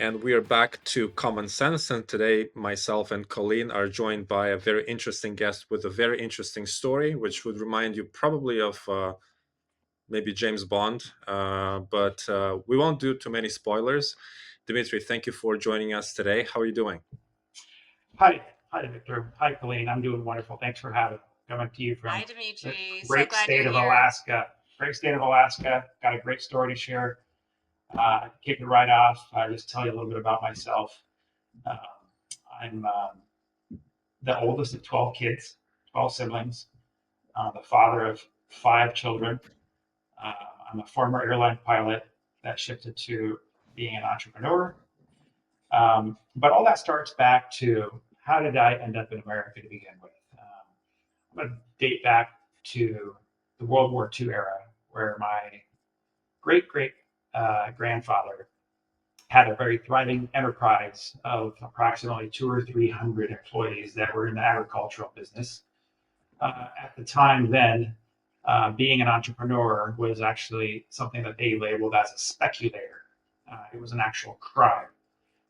And we are back to Common Sense. And today, myself and Colleen are joined by a very interesting guest with a very interesting story, which would remind you probably of maybe James Bond. But we won't do too many spoilers. Dmitry, thank you for joining us today. How are you doing? Hi, hi, Victor. Hi, Colleen. I'm doing wonderful. Thanks for having me. Coming to you from Hi, the Dimitri. So great glad you're state of here. Alaska. Great state of Alaska. Got a great story to share. Kick it right off. I'll just tell you a little bit about myself. Um, I'm the oldest of 12 kids, 12 siblings. The father of 5 children. Uh, I'm a former airline pilot that shifted to being an entrepreneur. But all that starts back to how did I end up in America to begin with? I'm going to date back to the World War II era, where my great great grandfather had a very thriving enterprise of approximately 200 or 300 employees that were in the agricultural business. At the time, then, being an entrepreneur was actually something that they labeled as a speculator. It was an actual crime.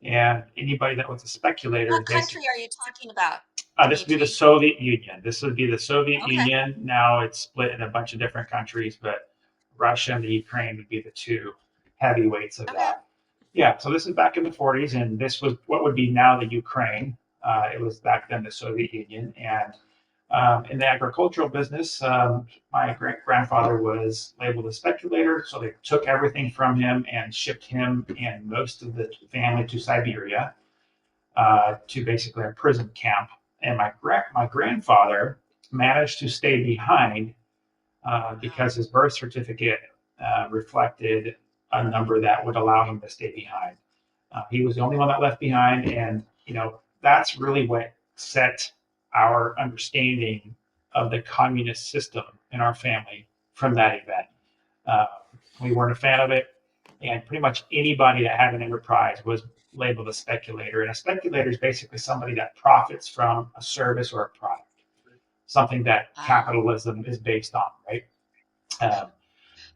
And anybody that was a speculator, What they country are you talking about, this would be the Dimitri? Soviet Union. This would be the Soviet Okay. Union. Now it's split in a bunch of different countries, but Russia and the Ukraine would be the two heavyweights of Okay. that. Yeah, so this is back in the 40s, and this was what would be now the Ukraine. It was back then the Soviet Union. And in the agricultural business, my great grandfather was labeled a speculator, so they took everything from him and shipped him and most of the family to Siberia, to basically a prison camp. And my grandfather managed to stay behind because his birth certificate reflected a number that would allow him to stay behind. He was the only one that left behind, and that's really what set our understanding of the communist system in our family from that event. Uh, we weren't a fan of it, and pretty much anybody that had an enterprise was labeled a speculator. And a speculator is basically somebody that profits from a service or a product, something that Wow. capitalism is based on, right? Um,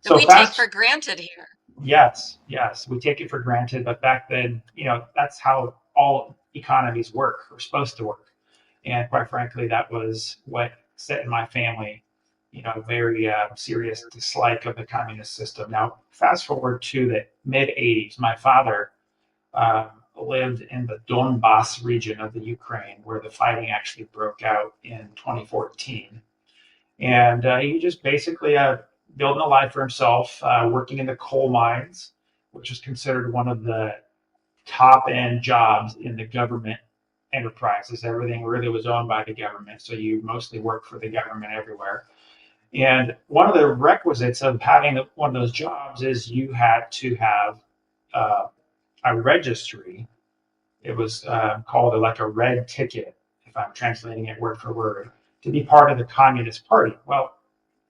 That so we take for fast, granted here. yes, yes, we take it for granted, but back then, that's how all economies work or supposed to work. And quite frankly, that was what set in my family, a very serious dislike of the communist system. Now, fast forward to the mid 80s, my father lived in the Donbass region of the Ukraine, where the fighting actually broke out in 2014. And he just basically building a life for himself, working in the coal mines, which was considered one of the top end jobs in the government enterprises. Everything really was owned by the government, so you mostly worked for the government everywhere. And one of the requisites of having one of those jobs is you had to have uh, a registry. It was called like a red ticket, if I'm translating it word for word, to be part of the Communist Party. Well,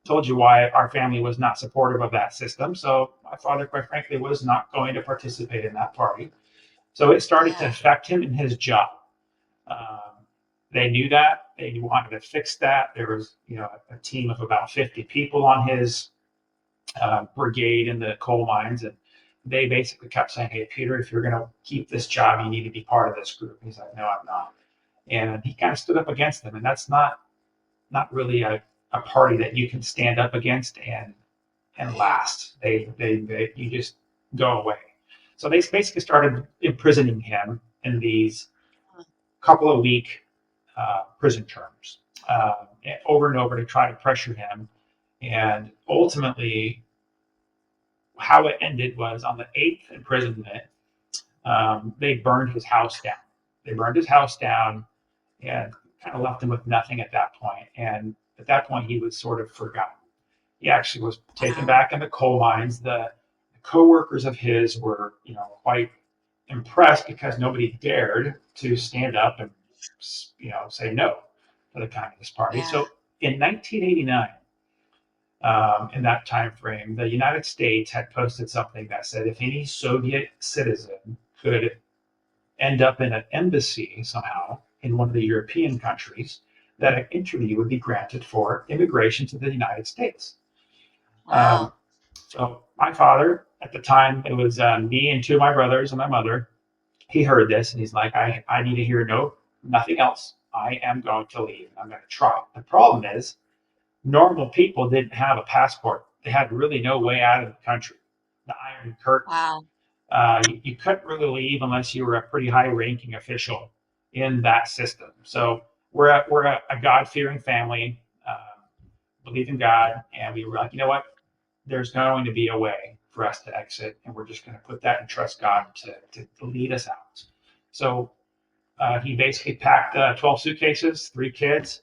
told you why our family was not supportive of that system. So my father, quite frankly, was not going to participate in that party. So it started to Yeah. affect him in his job. Um, they knew that. They wanted to fix that. There was, a team of about 50 people on his brigade in the coal mines, and they basically kept saying, "Hey, Peter, if you're going to keep this job, you need to be part of this group." He's like, "No, I'm not." And he kind of stood up against them, and that's not really a party that you can stand up against and Right. last. They you just go away. So they basically started imprisoning him in these couple of week prison terms, over and over to try to pressure him. And ultimately, how it ended was on the eighth imprisonment, they burned his house down. They burned his house down and kind of left him with nothing at that point. And at that point, he was sort of forgotten. He actually was taken Wow. back in the coal mines. The co-workers of his were, quite impressed because nobody dared to stand up and, say no to the Communist Party. Yeah. So in 1989, in that time frame, the United States had posted something that said if any Soviet citizen could end up in an embassy somehow in one of the European countries, that an interview would be granted for immigration to the United States. Um, Wow. so my father, at the time, it was me and two of my brothers and my mother. he heard this and he's like, I need to hear nothing else. I am going to leave. I'm going to try. The problem is, normal people didn't have a passport. They had really no way out of the country. The Iron Curtain. Wow. You couldn't really leave unless you were a pretty high-ranking official in that system. So we're a God-fearing family, believe in God, and we were like, you know what? There's going to be a way for us to exit, and we're just going to put that and trust God to lead us out. So he basically packed 12 suitcases, 3 kids.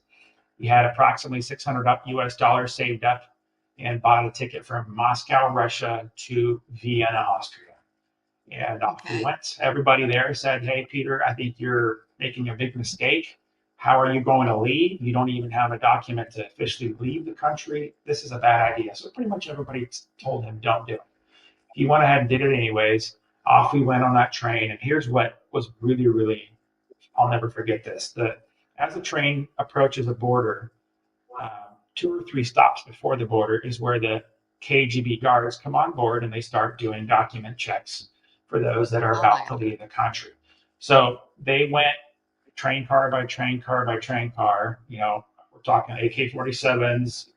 He had approximately 600 US dollars saved up and bought a ticket from Moscow, Russia to Vienna, Austria. And off we Okay. went. Everybody there said, "Hey, Peter, I think you're making a big mistake. How are you going to leave? You don't even have a document to officially leave the country. This is a bad idea." So pretty much everybody told him, "Don't do it." He went ahead and did it anyways. Off we went on that train. And here's what was really, really, I'll never forget this. As the train approaches a border, 2 or 3 stops before the border is where the KGB guards come on board and they start doing document checks for those that are Oh my about to leave the country. So they went train car by train car by train car. We're talking AK-47s,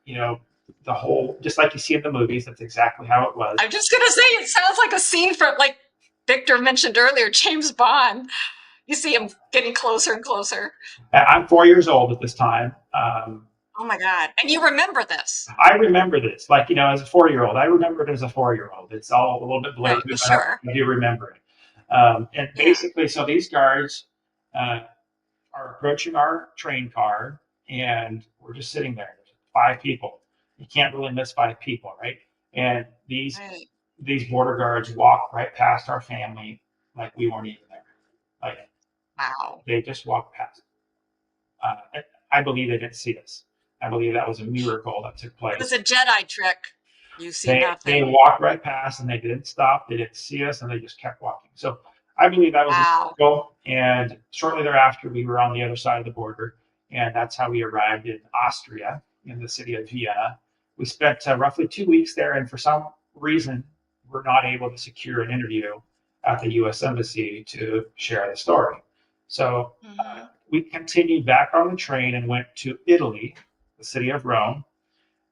the whole, just like you see in the movies, that's exactly how it was. I'm just gonna say it sounds like a scene from, like Victor mentioned earlier, James Bond. You see him getting closer and closer. I'm 4 years old at this time. Oh my God. And you remember this. I remember this, like, as a 4-year-old. I remember it as a 4-year-old. It's all a little bit blurry, Right, but sure. I do remember it. And Yeah. basically, so these guards uh, are approaching our train car, and we're just sitting there. There's 5 people. You can't really miss 5 people, right? And these Right. these border guards walk right past our family like we weren't even there. Like, Wow. they just walked past. Uh, I believe they didn't see us. I believe that was a miracle that took It was place. a Jedi trick. You see They nothing. walked right past and they didn't stop. They didn't see us and they just kept walking. So I believe that was a Wow. miracle. And shortly thereafter, we were on the other side of the border, and that's how we arrived in Austria, in the city of Vienna. We spent roughly 2 weeks there, and for some reason, we're not able to secure an interview at the U.S. Embassy to share the story. So Hmm. we continued back on the train and went to Italy, the city of Rome,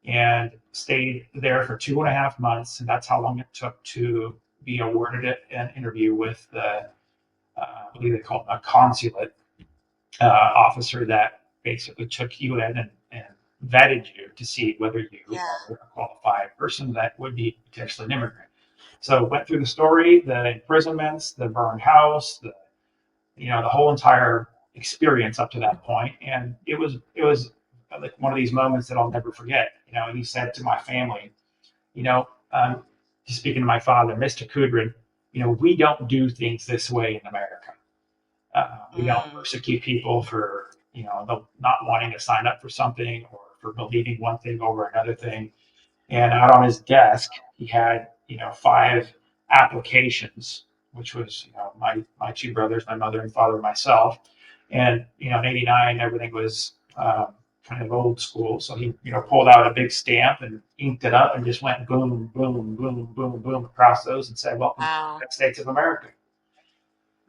and stayed there for 2.5 months. And that's how long it took to be awarded an interview with the, I believe they call it a consulate officer that basically took you in and vetted you to see whether you Yeah. are a qualified person that would be potentially an immigrant. So went through the story, the imprisonments, the burned house, the whole entire experience up to that point. And it was like one of these moments that I'll never forget. He said to my family, you know, um, just speaking to my father, Mr. Kudryn, we don't do things this way in America. We don't Mm. persecute people for, not wanting to sign up for something or for believing one thing over another thing. And out on his desk, he had, 5 applications, which was, my 2 brothers, my mother and father, and myself. And, in '89, everything was kind of old school. So he, pulled out a big stamp and inked it up and just went boom, boom, boom, boom, boom across those and said, "Welcome to the Wow. United States of America."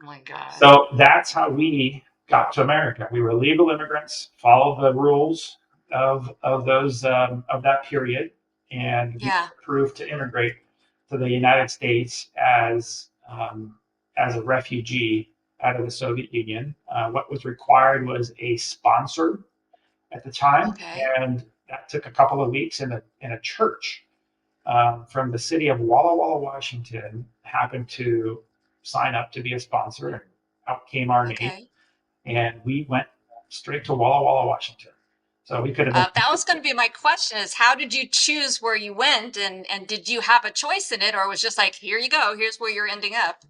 Oh my God. So that's how we got to America. We were legal immigrants, followed the rules of those of that period, and we Yeah. were approved to immigrate to the United States as a refugee out of the Soviet Union. What was required was a sponsor at the time, Okay. and that took a couple of weeks in a church from the city of Walla Walla, Washington, happened to sign up to be a sponsor, and out came our name, Okay. and we went straight to Walla Walla, Washington. So we could have been That was going to be my question: is how did you choose where you went, and did you have a choice in it, or was just like, here you go, here's where you're ending up?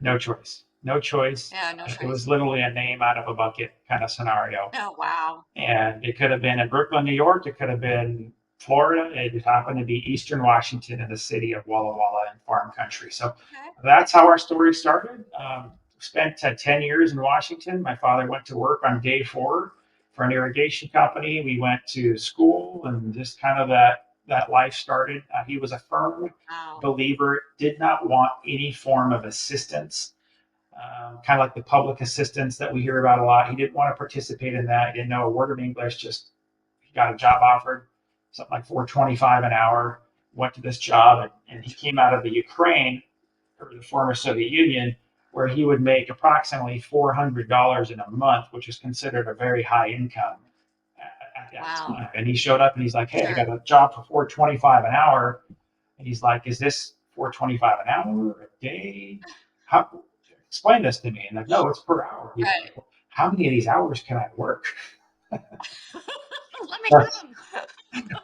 no choice, no choice. Yeah, no It was choice. literally a name out of a bucket kind of scenario, Oh wow. and it could have been in Brooklyn, New York. It could have been Florida. It just happened to be Eastern Washington in the city of Walla Walla in farm country. So Okay. that's how our story started. Spent 10 years in Washington. My father went to work on day 4 for an irrigation company. We went to school, and just kind of that life started. He was a firm Wow. believer, did not want any form of assistance kind of like the public assistance that we hear about a lot. He didn't want to participate in that. He didn't know a word of English. Just he got a job offered, something like 4.25 an hour. Went to this job, and he came out of the Ukraine or the former Soviet Union, where he would make approximately $400 in a month, which is considered a very high income at that Wow. time. And he showed up and he's like, "Hey, I Sure. got a job for 4.25 an hour." And he's like, "Is this 4.25 an hour a day? How? Explain this to me." And like, "No, it's per hour." He's Right. like, "Well, how many of these hours can I work?" Let me have them.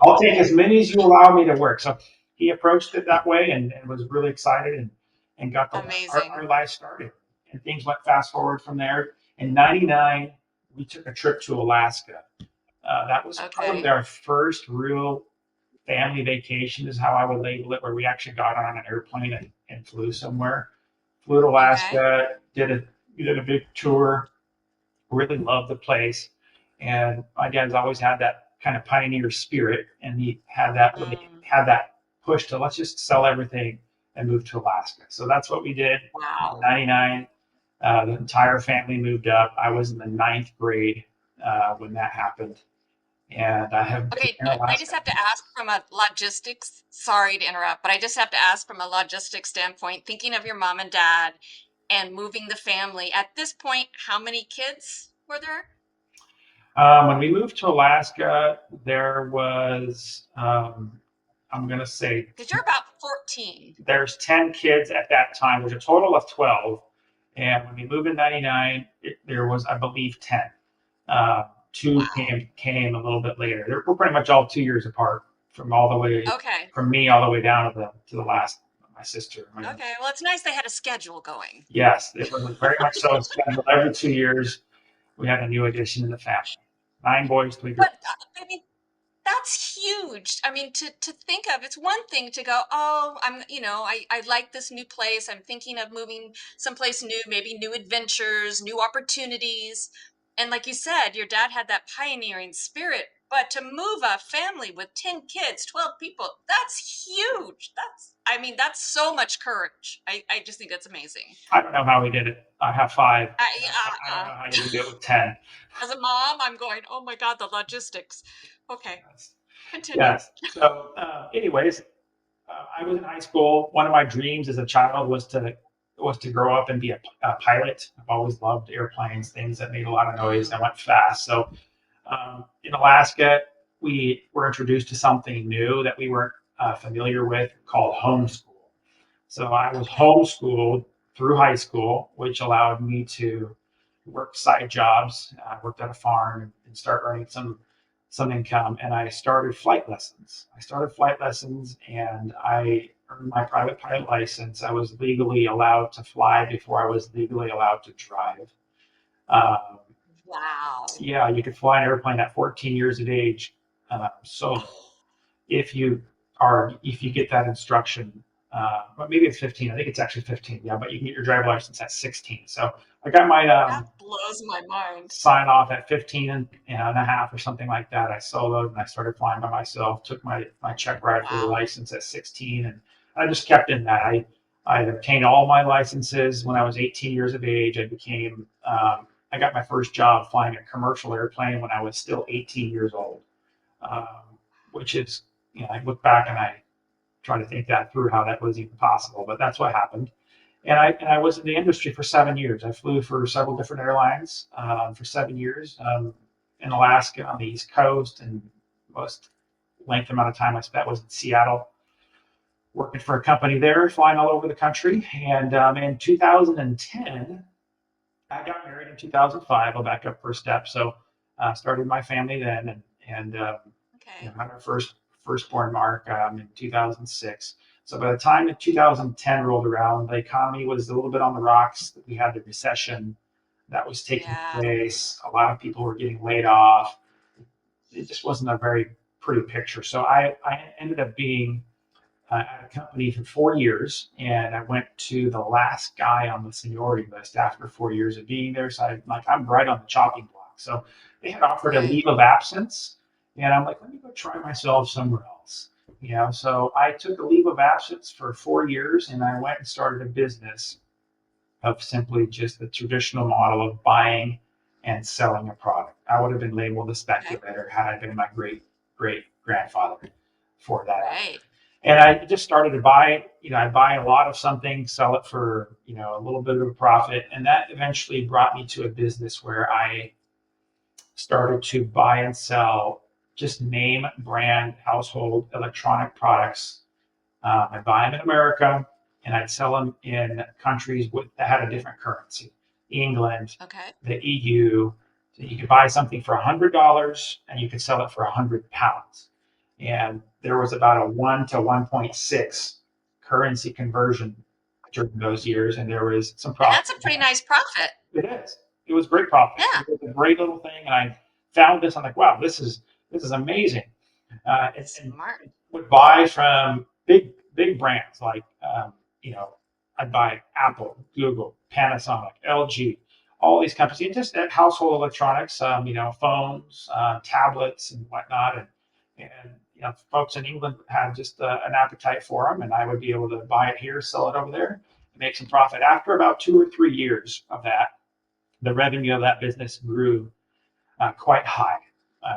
"I'll take as many as you allow me to work." So he approached it that way and was really excited and got our Amazing. life started. And things went fast forward from there. In '99, we took a trip to Alaska. That was probably Okay. our first real family vacation, is how I would label it, where we actually got on an airplane and flew somewhere. Flew to Okay. Alaska, we did a big tour, really loved the place. And my dad's always had that kind of pioneer spirit, and he Mm. had that push to let's just sell everything and move to Alaska. So that's what we did in Wow. '99. The entire family moved up. I was in the ninth grade when that happened, and I have been Okay, in I Alaska. just have to ask from a logistics, sorry to interrupt, but I just have to ask from a logistics standpoint, thinking of your mom and dad and moving the family. At this point, how many kids were there? When we moved to Alaska, there was, I'm going to say, Because you're about 14. there's 10 kids at that time. There's a total of 12. And when we moved in '99, there was, I believe, 10. Two Wow. came a little bit later. We're pretty much all 2 years apart from all the way, Okay. from me all the way down to the last, my sister. Okay. Well, it's nice they had a schedule going. Yes, it was very much so scheduled. Every 2 years, we had a new addition to the family. 9 boys, 3 girls. But I mean, that's huge. I mean, to think of, it's one thing to go, oh, I like this new place. I'm thinking of moving someplace new, maybe new adventures, new opportunities. And like you said, your dad had that pioneering spirit. But to move a family with 10 kids, 12 people, that's huge. I mean, that's so much courage. I just think that's amazing. I don't know how he did it. I have five. I don't Uh, know how you can do it with 10. as a mom, I'm going, oh my God, the logistics. Okay, continue. Yes. So, anyways, I was in high school. One of my dreams as a child was to grow up and be a pilot. I've always loved airplanes, things that made a lot of noise Mm, and went fast. So, in Alaska, we were introduced to something new that we weren't familiar with called homeschool. So I was okay. homeschooled through high school, which allowed me to work side jobs. I worked at a farm and start earning some income. And I started flight lessons. And I earned my private pilot license. I was legally allowed to fly before I was legally allowed to drive. Um, Wow. yeah, you could fly an airplane at 14 years of age solo if you get that instruction. But maybe it's 15. I think it's actually 15. Yeah, but you can get your driver license at 16. So I got my That blows my mind. sign off at 15 and a half or something like that. I soloed and I started flying by myself. Took my check ride for the Wow. license at 16, and I just kept in that. I obtained all my licenses when I was 18 years of age. I got my first job flying a commercial airplane when I was still 18 years old, um, which is, I look back and I try to think that through how that was even possible, but that's what happened. And I was in the industry for 7 years. I flew for several different airlines for 7 years in Alaska on the East Coast, and most length amount of time I spent was in Seattle, working for a company there, flying all over the country. And in 2010, I got married in 2005. I'll back up for a step. So started my family then, and Okay. had our firstborn Mark in 2006. So by the time that 2010 rolled around, the economy was a little bit on the rocks. We had the recession that was taking Yeah. place. A lot of people were getting laid off. It just wasn't a very pretty picture. So I ended up being at a company for 4 years, and I went to the last guy on the seniority list after 4 years of being there. So I'm right on the chopping block. So they had offered a Right. leave of absence, and I'm like, let me go try myself somewhere else. So I took a leave of absence for 4 years, and I went and started a business of simply just the traditional model of buying and selling a product. I would have been labeled a Okay. speculator had I been my great grandfather for that. Right. And I just started to buy, I buy a lot of something, sell it for, a little bit of a profit. And that eventually brought me to a business where I started to buy and sell just name brand household electronic products. I'd buy them in America and I'd sell them in countries that had a different currency. England, Okay. the EU. So you could buy something for $100 and you could sell it for £100. And there was about a 1 to 1.6 currency conversion during those years, and there was some And profit that's a in pretty that. nice profit. It is. It was great profit. Yeah. It was a great little thing, and I found this. I'm like, wow, this is amazing. And Smart. would buy from big brands like I'd buy Apple, Google, Panasonic, LG, all these companies, and just household electronics, phones, tablets, and whatnot, and folks in England had just an appetite for them, and I would be able to buy it here, sell it over there, and make some profit. After about 2 or 3 years of that, the revenue of that business grew quite high.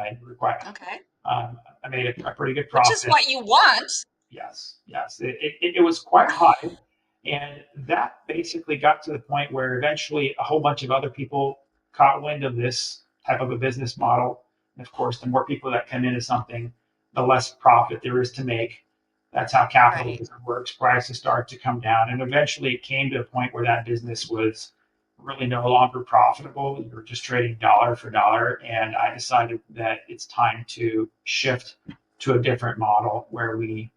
It grew quite Okay. I made a pretty good Which is profit. what you want. Yes, yes. It was quite high. And that basically got to the point where eventually a whole bunch of other people caught wind of this type of a business model. And of course, the more people that come into something, the less profit there is to make. That's how Right. capitalism works. Prices start to come down. And eventually it came to a point where that business was really no longer profitable. You were just trading dollar for dollar. And I decided that it's time to shift to a different model where we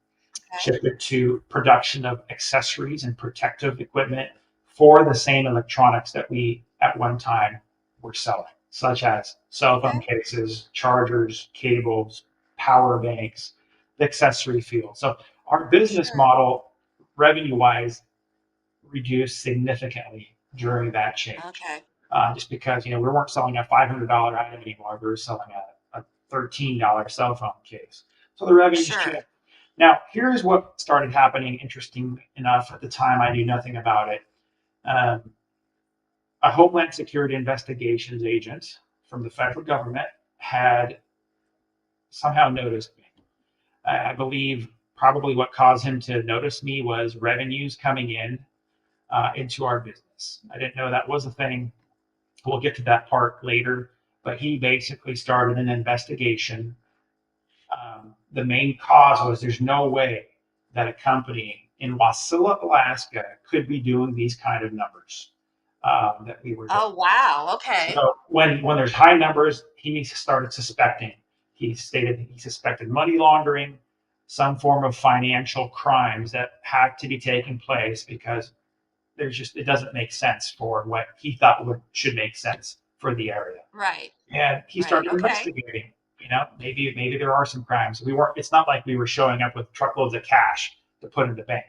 Okay. shifted to production of accessories and protective equipment for the same electronics that we at one time were selling, such as cell phone Okay. cases, chargers, cables, power banks, the accessory field. So our business Sure. model, revenue wise, reduced significantly during that change. Okay. Just because we weren't selling a $500 item anymore, we were selling a $13 cell phone case. So the revenue Sure. shifted. Now, here's what started happening. Interesting enough, at the time I knew nothing about it. Um, a Homeland Security investigations agent from the federal government had somehow noticed me. I believe probably what caused him to notice me was revenues coming in into our business. I didn't know that was a thing. We'll get to that part later. But he basically started an investigation. The main cause was there's no way that a company in Wasilla, Alaska could be doing these kind of numbers that we were doing. Oh, wow. Okay. So when there's high numbers, he started suspecting. He stated he suspected money laundering, some form of financial crimes that had to be taking place because it doesn't make sense for what he thought should make sense for the area. Right. And he Right. started Okay. investigating. Maybe there are some crimes. We weren't. It's not like we were showing up with truckloads of cash to put in the bank.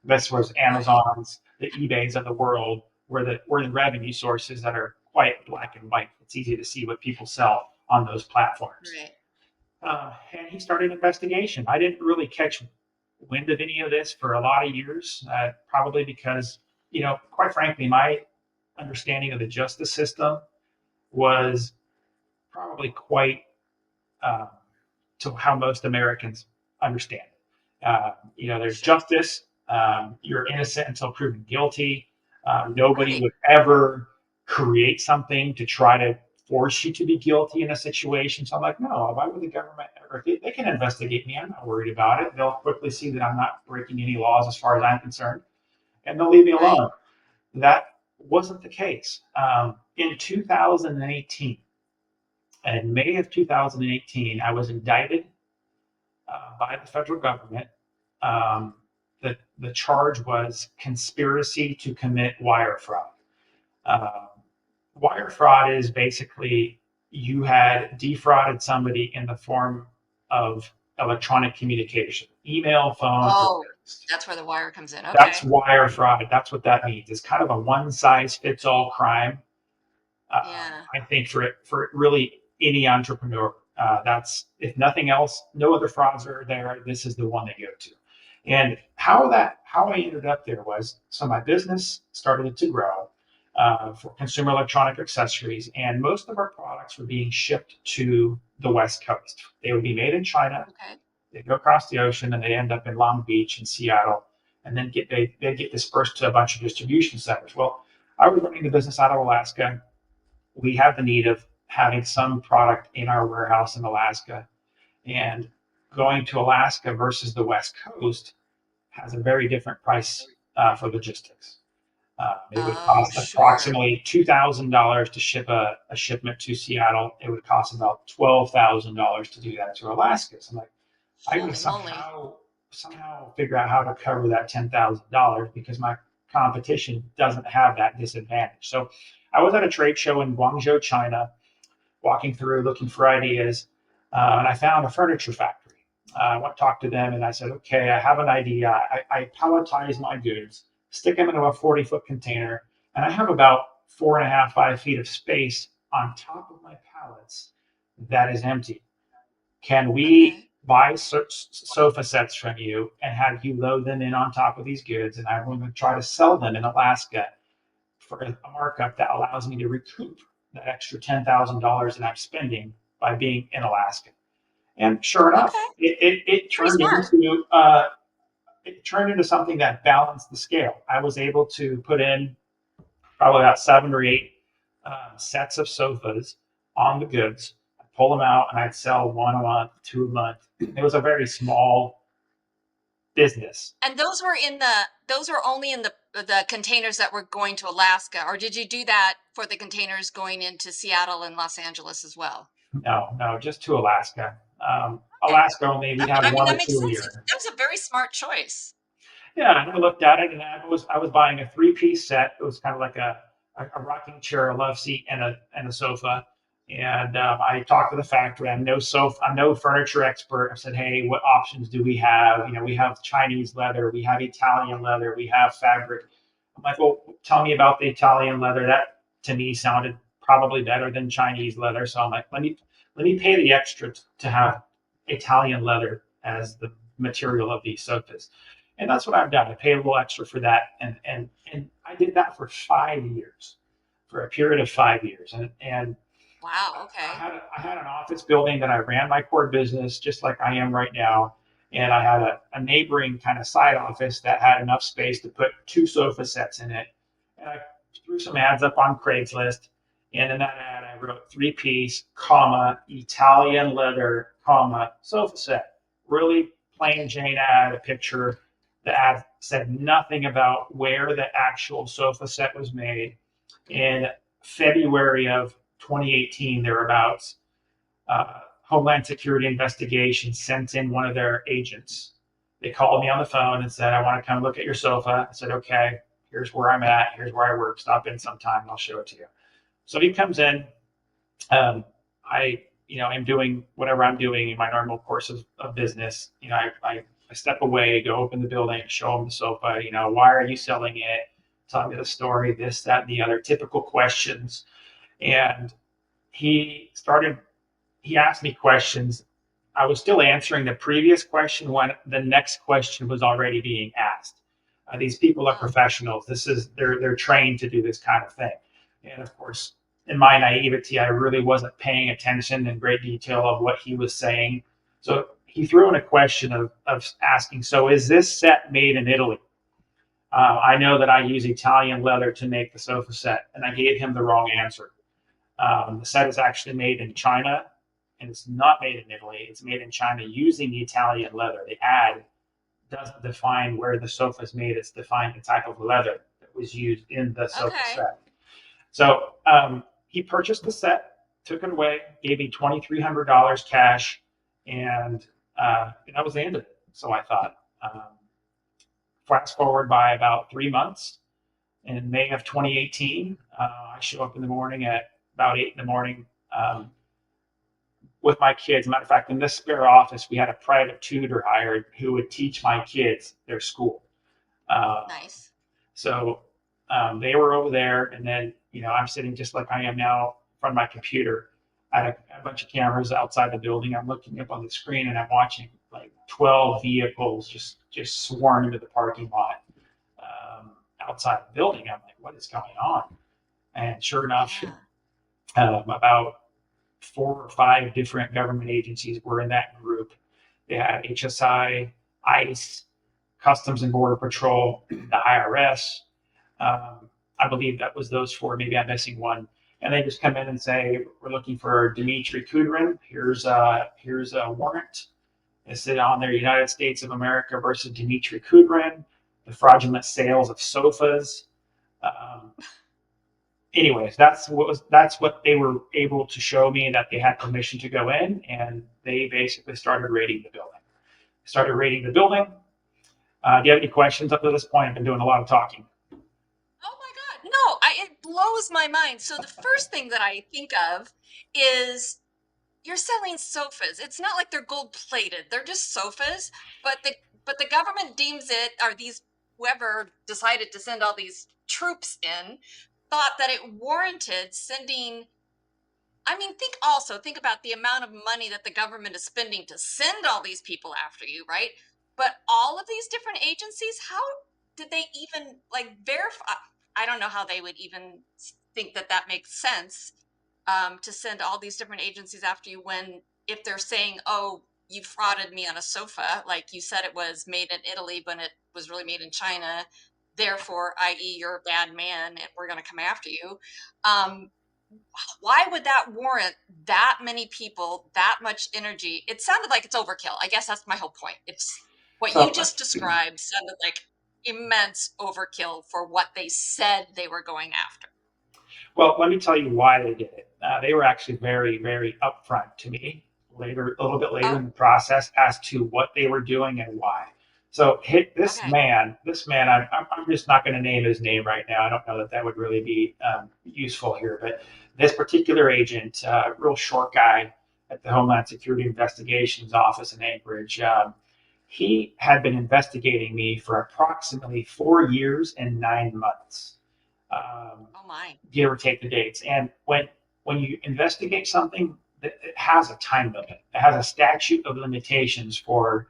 This was Right. Amazon's, the eBay's of the world, where the revenue sources that are quite black and white. It's easy to see what people sell on those platforms. Right. And he started an investigation. I didn't really catch wind of any of this for a lot of years, probably because, quite frankly, my understanding of the justice system was probably quite uh, to how most Americans understand it. There's Sure. justice. You're innocent until proven guilty. Nobody Right. would ever create something to try to force you to be guilty in a situation. So I'm like, no, why would the government ever? They can investigate me. I'm not worried about it. They'll quickly see that I'm not breaking any laws as far as I'm concerned, and they'll leave me Right. alone. That wasn't the case. In 2018, in May of 2018, I was indicted by the federal government. Um, the charge was conspiracy to commit wire fraud. Uh, Wire fraud is basically you had defrauded somebody in the form of electronic communication, email, phone, or Oh, text. that's where the wire comes in. That's Okay. wire fraud. That's what that means. It's kind of a one size fits all crime. Yeah. I think for really any entrepreneur, that's if nothing else, no other frauds are there. This is the one they go to, And how I ended up there was, so my business started to grow for consumer electronic accessories, and most of our products were being shipped to the West Coast. They would be made in China. Okay. They go across the ocean and they end up in Long Beach and Seattle, and then they get dispersed to a bunch of distribution centers. Well, I was running the business out of Alaska. We had the need of having some product in our warehouse in Alaska, and going to Alaska versus the West Coast has a very different price for logistics. It would Oh, cost sure. approximately $2,000 to ship a shipment to Seattle. It would cost about $12,000 to do that to Alaska. So I'm like, I got to Holy moly. somehow figure out how to cover that $10,000 because my competition doesn't have that disadvantage. So I was at a trade show in Guangzhou, China, walking through looking for ideas, and I found a furniture factory. I went to talk to them and I said, okay, I have an idea. I palletize my goods, stick them into a 40-foot container, and I have about 4.5, 5 feet of space on top of my pallets that is empty. Can we Okay. buy sofa sets from you and have you load them in on top of these goods? And I'm going to try to sell them in Alaska for a markup that allows me to recoup that extra $10,000 that I'm spending by being in Alaska. And sure enough, Okay. it Pretty turned smart. into something that balanced the scale. I was able to put in probably about 7 or 8 sets of sofas on the goods. I'd pull them out and I'd sell one a month, two a month. It was a very small business. And those were only in the containers that were going to Alaska, or did you do that for the containers going into Seattle and Los Angeles as well? No, no, just to Alaska. Okay. Alaska only, we'd Okay. have I mean, one that or makes two a sense. year. That was a very smart choice. Yeah, and I looked at it, and I was buying a 3-piece set. It was kind of like a rocking chair, a love seat, and a sofa. And I talked to the factory. I'm no furniture expert. I said, hey, what options do we have? We have Chinese leather, we have Italian leather, we have fabric. I'm like, well, tell me about the Italian leather. That to me sounded probably better than Chinese leather. So I'm like, let me pay the extra to have Italian leather as the material of these sofas. And that's what I've done. I paid a little extra for that, and I did that for 5 years, for a period of 5 years, and Wow. I Okay. had I had an office building that I ran my core business just like I am right now, and I had a neighboring kind of side office that had enough space to put 2 sofa sets in it, and I threw some ads up on Craigslist, and in that ad I wrote 3-piece, comma, Italian leather, comma, sofa set. Really plain Okay. Jane ad, a picture. The ad said nothing about where the actual sofa set was made. In February of 2018, thereabouts, Homeland Security investigation sent in one of their agents. They called me on the phone and said, I want to come look at your sofa. I said, okay, here's where I'm at. Here's where I work. Stop in sometime and I'll show it to you. So he comes in. I am doing whatever I'm doing in my normal course of business. I step away, go open the building, show him the sofa. Why are you selling it? Tell me the story, this, that, and the other, typical questions. And he started, he asked me questions. I was still answering the previous question when the next question was already being asked. These people are Oh, professionals. They're trained to do this kind of thing. And of course, in my naivety, I really wasn't paying attention in great detail of what he was saying. So he threw in a question of asking, so is this set made in Italy? I know that I use Italian leather to make the sofa set, and I gave him the wrong answer. The set is actually made in China, and it's not made in Italy. It's made in China using Italian leather. The ad doesn't define where the sofa is made. It's defined the type of leather that was used in the sofa okay. set. So he purchased the set, took it away, gave me $2,300 cash, and that was the end of it. So I thought. Fast forward by about 3 months, in May of 2018, I show up in the morning at about 8 in the morning with my kids. Matter of fact, in this spare office, we had a private tutor hired who would teach my kids their school. Uh, Nice. so they were over there, and then I'm sitting just like I am now in front of my computer. I had a bunch of cameras outside the building. I'm looking up on the screen and I'm watching like 12 vehicles just swarm into the parking lot outside the building. I'm like, what is going on? And sure enough, Yeah. about 4 or 5 different government agencies were in that group. They had HSI, ICE, Customs and Border Patrol, the IRS. I believe that was those 4. Maybe I'm missing one. And they just come in and say, "We're looking for Dmitry Kudryn. Here's a warrant. It's on there: United States of America versus Dmitry Kudryn, the fraudulent sales of sofas." Um, Anyways, that's what they were able to show me, that they had permission to go in, and they basically started raiding the building. Started raiding the building. Do you have any questions up to this point? I've been doing a lot of talking. Oh my God. No, it blows my mind. So the first thing that I think of is you're selling sofas. It's not like they're gold plated. They're just sofas, but the government deems it, or these whoever decided to send all these troops in thought that it warranted sending. I mean, think about the amount of money that the government is spending to send all these people after you, right? But all of these different agencies, how did they even like verify? I don't know how they would even think that that makes sense, to send all these different agencies after you, when if they're saying, "Oh, you frauded me on a sofa, like you said it was made in Italy, but it was really made in China. Therefore, i.e., you're a bad man, and we're going to come after you." Um, why would that warrant that many people, that much energy? It sounded like it's overkill. I guess that's my whole point. It's what you So, just described sounded like immense overkill for what they said they were going after. well, let me tell you why they did it. They were actually very, very upfront to me later, a little bit later Oh, in the process, as to what they were doing and why. So, okay. I'm just not going to name his name right now. I don't know that that would really be useful here, but this particular agent, real short guy at the Homeland Security Investigations Office in Anchorage, he had been investigating me for approximately 4 years and 9 months. Oh my. Give or take the dates. And when you investigate something, it has a time limit. It has a statute of limitations for.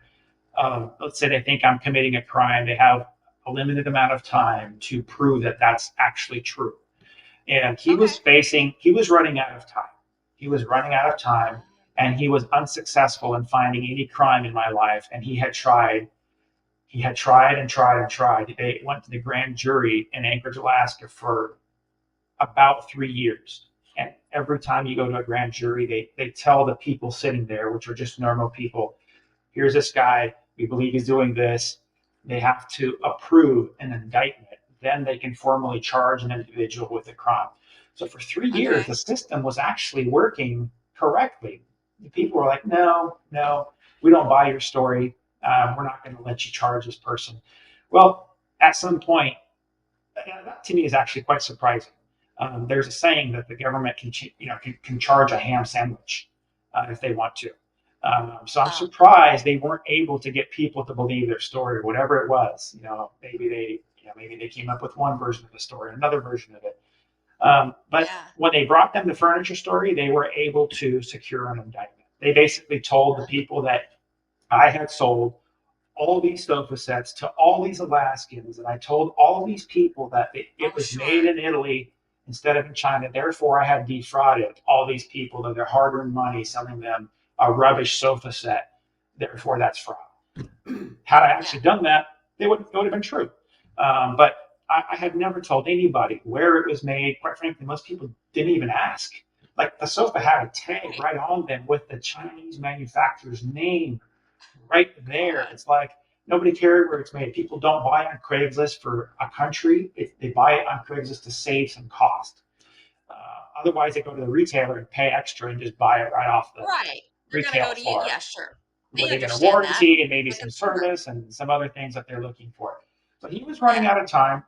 Let's say they think I'm committing a crime. They have a limited amount of time to prove that that's actually true. And Okay. he was running out of time. He was running out of time, and he was unsuccessful in finding any crime in my life. And he had tried and tried and tried. They went to the grand jury in Anchorage, Alaska for about 3 years. And every time you go to a grand jury, they tell the people sitting there, which are just normal people, "Here's this guy. We believe he's doing this." They have to approve an indictment. Then they can formally charge an individual with a crime. So for 3 years, Okay. the system was actually working correctly. The people were like, "No, no, we don't buy your story. We're not going to let you charge this person." Well, at some point, that to me is actually quite surprising. There's a saying that the government can charge a ham sandwich if they want to. So I'm Oh, surprised they weren't able to get people to believe their story, or whatever it was. Maybe they came up with one version of the story, another version of it. But yeah. when they brought them the furniture story, they were able to secure an indictment. They basically told the people that I had sold all these sofa sets to all these Alaskans, and I told all these people that it Oh, was made sure. in Italy instead of in China. Therefore, I had defrauded all these people of their hard-earned money, selling them a rubbish sofa set. Therefore, that's fraud. Had I Yeah. actually done that, it would have been true. But I had never told anybody where it was made. Quite frankly, most people didn't even ask. Like, the sofa had a tag Right. right on them with the Chinese manufacturer's name right there. God. It's like nobody cared where it's made. People don't buy on Craigslist for a country. They buy it on Craigslist to save some cost. Otherwise, they go to the retailer and pay extra and just buy it right off the Right. They're gonna retail go to you. floor, Yeah, sure. where They they get a understand that. warranty and maybe The some consumer. service and some other things that they're looking for. So he was running Yeah. out of time.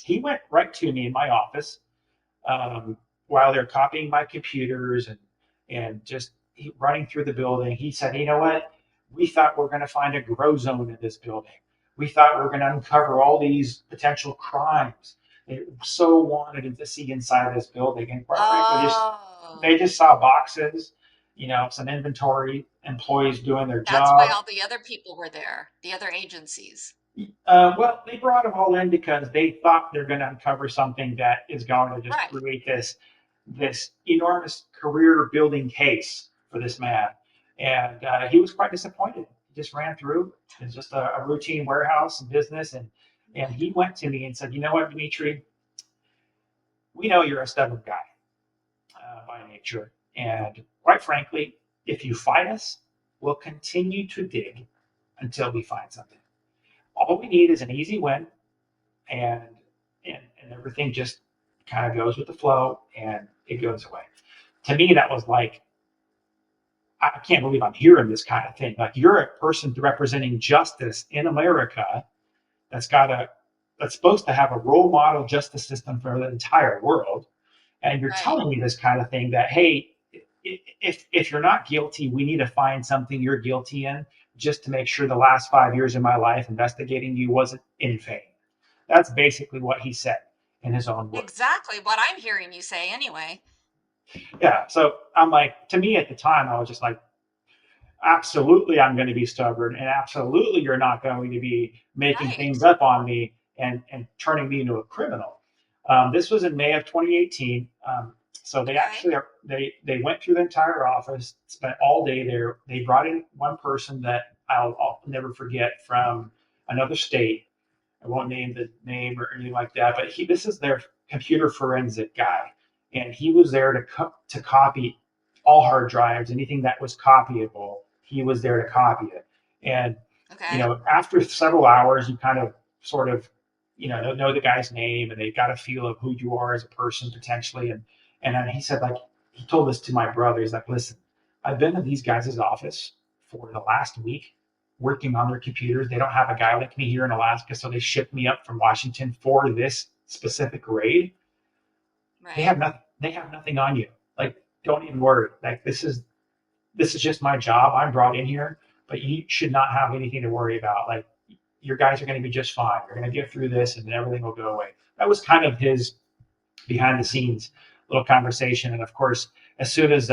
He went right to me in my office, um, while they're copying my computers and just running through the building. He said, "You know what? We thought we are going to find a grow zone in this building. We thought we are going to uncover all these potential crimes." They so wanted to see inside this building, and quite frankly, just Oh, they Oh, just saw boxes, some inventory, employees doing their that's why job. all the other people were there, the other agencies. Well, they brought them all in because they thought they're going to uncover something that is going to just Right. create this enormous career building case for this man, and he was quite disappointed. He just ran through. It's just a routine warehouse business, and he went to me and said, "You know what, Dmitry? We know you're a stubborn guy by nature, and quite frankly, if you fight us, we'll continue to dig until we find something. All we need is an easy win, and and everything just kind of goes with the flow and it goes away." To me, that was like, I can't believe I'm hearing this kind of thing. Like, you're a person representing justice in America that's got a that's supposed to have a role model justice system for the entire world, and you're Right. telling me this kind of thing that, hey, if you're not guilty, we need to find something you're guilty in just to make sure the last 5 years of my life investigating you wasn't in vain. That's basically what he said in his own words. Exactly what I'm hearing you say anyway. Yeah. So I'm like, to me at the time, I was just like, absolutely, I'm going to be stubborn, and absolutely, you're not going to be making Right. things up on me and turning me into a criminal. This was in May of 2018. So they Okay. actually they went through the entire office, spent all day there. They brought in one person that I'll never forget from another state. I won't name the name or anything like that, but this is their computer forensic guy, and he was there to copy all hard drives, anything that was copyable. He was there to copy it, and Okay. after several hours, you kind of sort of know the guy's name, and they got a feel of who you are as a person potentially, and then he said, like, he told this to my brother. He's like, listen, I've been in these guys' office for the last week working on their computers. They don't have a guy like me here in Alaska, so they shipped me up from Washington for this specific raid. They have Right. nothing. They have nothing on you. Like, don't even worry. Like, this is just my job. I'm brought in here, but you should not have anything to worry about. Like, your guys are going to be just fine. You're going to get through this, and then everything will go away. That was kind of his behind the scenes little conversation. And of course, as soon as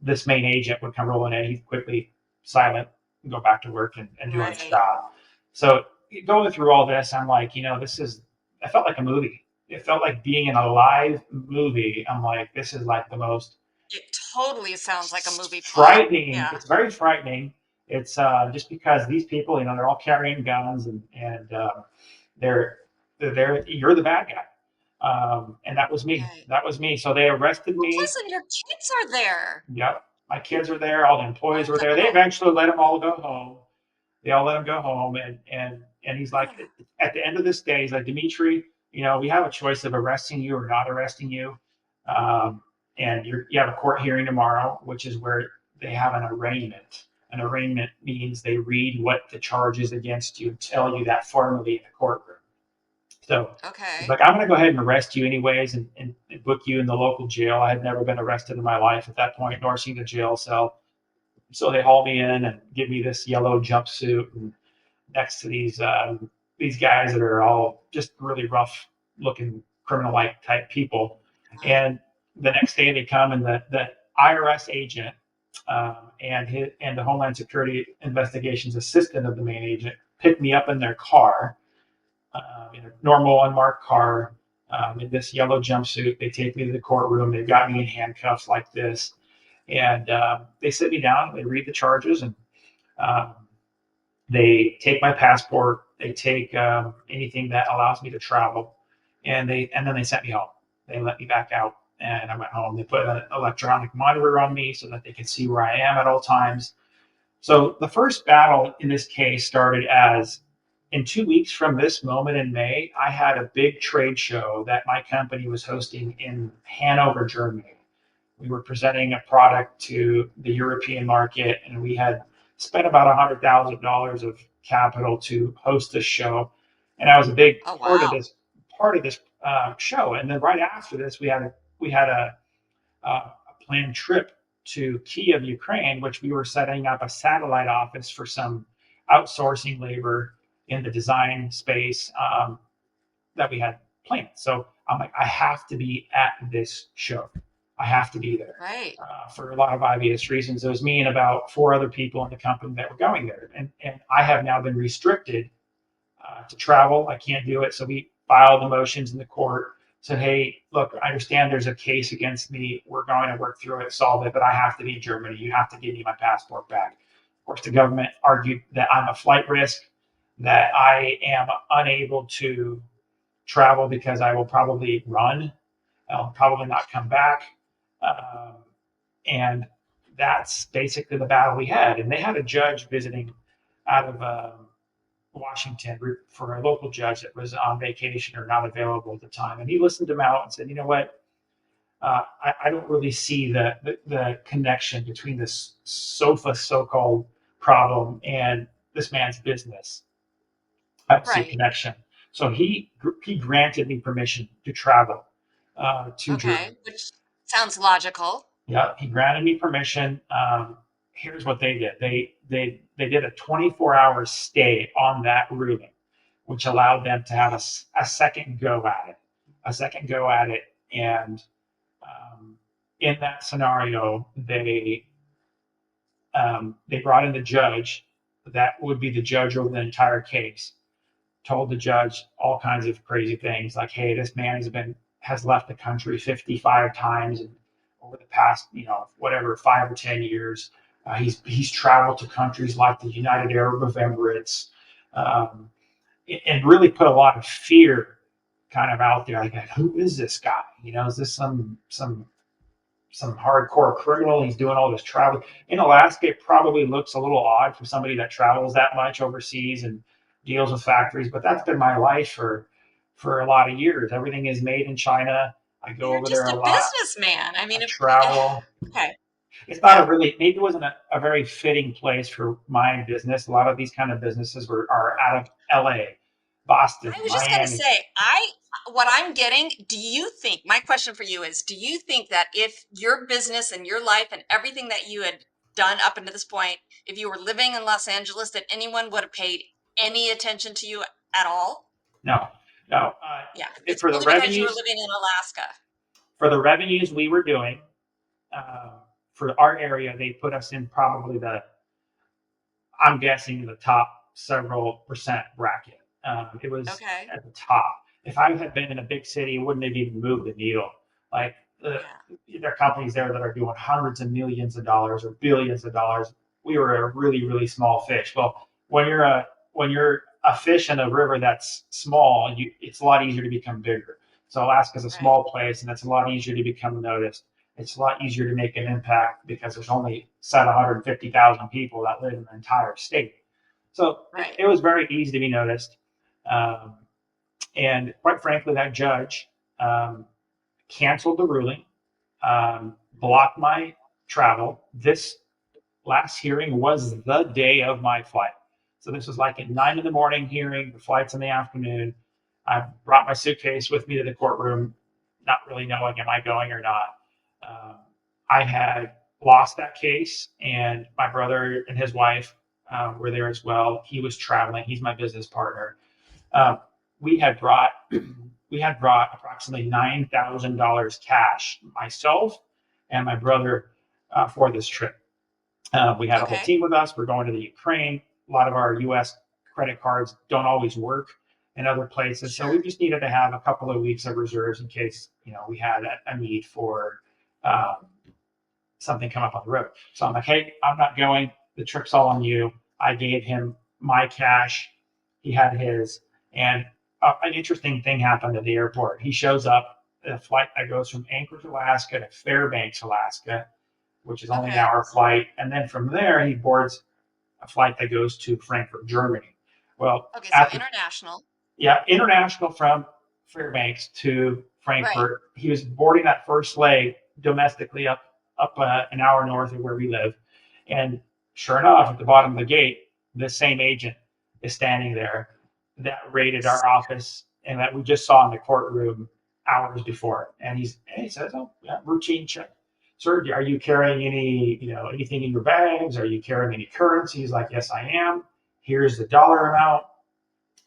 this main agent would come rolling in, he'd quickly silent and go back to work and doing his Right. job. So going through all this, I'm like, I felt like a movie. It felt like being in a live movie. I'm like, this is like the most It totally sounds like a movie plot. frightening. Yeah. It's very frightening. It's just because these people, they're all carrying guns, and they're you're the bad guy. And that was me. Right. That was me. So they arrested Well, me. plus, and your kids are there. Yep. My kids were there. All the employees Oh were there. They no. eventually let them all go home. They all let him go home. And he's like, Oh, at the end of this day, he's like, Dimitri, we have a choice of arresting you or not arresting you. Um, and you have a court hearing tomorrow, which is where they have an arraignment. An arraignment means they read what the charge is against you, tell you that formally in the courtroom. So he's okay. like, I'm going to go ahead and arrest you anyways, and book you in the local jail. I had never been arrested in my life at that point, nor seen a jail cell. So they haul me in and give me this yellow jumpsuit, and next to these guys that are all just really rough looking criminal like type people. Uh, And the next day they come, and the IRS agent, and the Homeland Security Investigations assistant of the main agent pick me up in their car, in a normal unmarked car, in this yellow jumpsuit. They take me to the courtroom. They've got me in handcuffs like this, and they sit me down. They read the charges, and um, they take my passport. They take anything that allows me to travel, and then they sent me home. They let me back out, and I went home. They put an electronic monitor on me so that they could see where I am at all times. So the first battle in this case started as, in 2 weeks from this moment in May, I had a big trade show that my company was hosting in Hanover, Germany. We were presenting a product to the European market, and we had spent about $100,000 of capital to host this show. And I was a big oh part of wow. this show. And then right after this, we had a planned trip to Kiev, Ukraine, which we were setting up a satellite office for some outsourcing labor in the design space, that we had planned. So I'm like, I have to be at this show. I have to be there Right. for a lot of obvious reasons. It was me and about 4 other people in the company that were going there, and I have now been restricted to travel. I can't do it. So we filed the motions in the court. Said, hey, look, I understand there's a case against me. We're going to work through it, solve it, but I have to be in Germany. You have to give me my passport back. Of course, the government argued that I'm a flight risk, that I am unable to travel because I will probably run. I'll probably not come back. Um, and that's basically the battle we had. And they had a judge visiting out of Washington for a local judge that was on vacation or not available at the time. And he listened him out and said, you know what? I don't really see the connection between this sofa so-called problem and this man's business. I don't see a Right. connection. So he granted me permission to travel to Germany. Okay. Which sounds logical. Yeah, he granted me permission. Here's what they did. They did a 24-hour stay on that ruling, which allowed them to have a second go at it, And in that scenario, they brought in the judge that would be the judge over the entire case. Told the judge all kinds of crazy things like, hey, this man has left the country 55 times and over the past, whatever, 5 or 10 years. He's traveled to countries like the United Arab Emirates, and really put a lot of fear kind of out there. Like, who is this guy? Is this some hardcore criminal? He's doing all this travel in Alaska. It probably looks a little odd for somebody that travels that much overseas and deals with factories, but that's been my life for a lot of years. Everything is made in China. I go You're over there just a a lot. businessman. I mean, I travel. okay. It's not Yeah. a really, maybe it wasn't a very fitting place for my business. A lot of these kind of businesses are out of LA, Boston, I was just going to Miami. say, what I'm getting, do you think, my question for you is, do you think that if your business and your life and everything that you had done up until this point, if you were living in Los Angeles, that anyone would have paid any attention to you at all? No, no. Yeah. It's For the only because you were revenues, living in Alaska. we were doing, for our area, they put us in probably I'm guessing the top several percent bracket. It was Okay. at the top. If I had been in a big city, it wouldn't have even moved the needle. Like there are companies there that are doing hundreds of millions of dollars or billions of dollars. We were a really, really small fish. Well, when you're a fish in a river that's small, it's a lot easier to become bigger. So Alaska's a Right. small place, and it's a lot easier to become noticed. It's a lot easier to make an impact because there's only 150,000 people that live in the entire state. So Right. it was very easy to be noticed. Um, and quite frankly, that judge canceled the ruling, blocked my travel. This last hearing was the day of my flight. So this was like at 9 in the morning hearing, the flight's in the afternoon. I brought my suitcase with me to the courtroom, not really knowing am I going or not. Um, I had lost that case, and my brother and his wife were there as well. He was traveling. He's my business partner. Um, we had brought approximately $9,000 cash, myself and my brother, for this trip. We had a whole Okay. team with us. We're going to the Ukraine. A lot of our U.S. credit cards don't always work in other places, so we Sure. just needed to have a couple of weeks of reserves in case we had a need for um, something come up on the road. So I'm like, hey, I'm not going. The trip's all on you. I gave him my cash. He had his. And an interesting thing happened at the airport. He shows up at a flight that goes from Anchorage, Alaska to Fairbanks, Alaska, which is only an Okay. hour flight. And then from there, he boards a flight that goes to Frankfurt, Germany. Well, Okay. So at the international. international from Fairbanks to Right. Frankfurt. He was boarding that first leg domestically up an hour north of where we live, and sure enough, at the bottom of the gate, the same agent is standing there that raided our office and that we just saw in the courtroom hours before. And he says, "Oh, yeah, routine check. Sir, are you carrying anything in your bags? Are you carrying any currency?" He's like, "Yes, I am. Here's the dollar amount."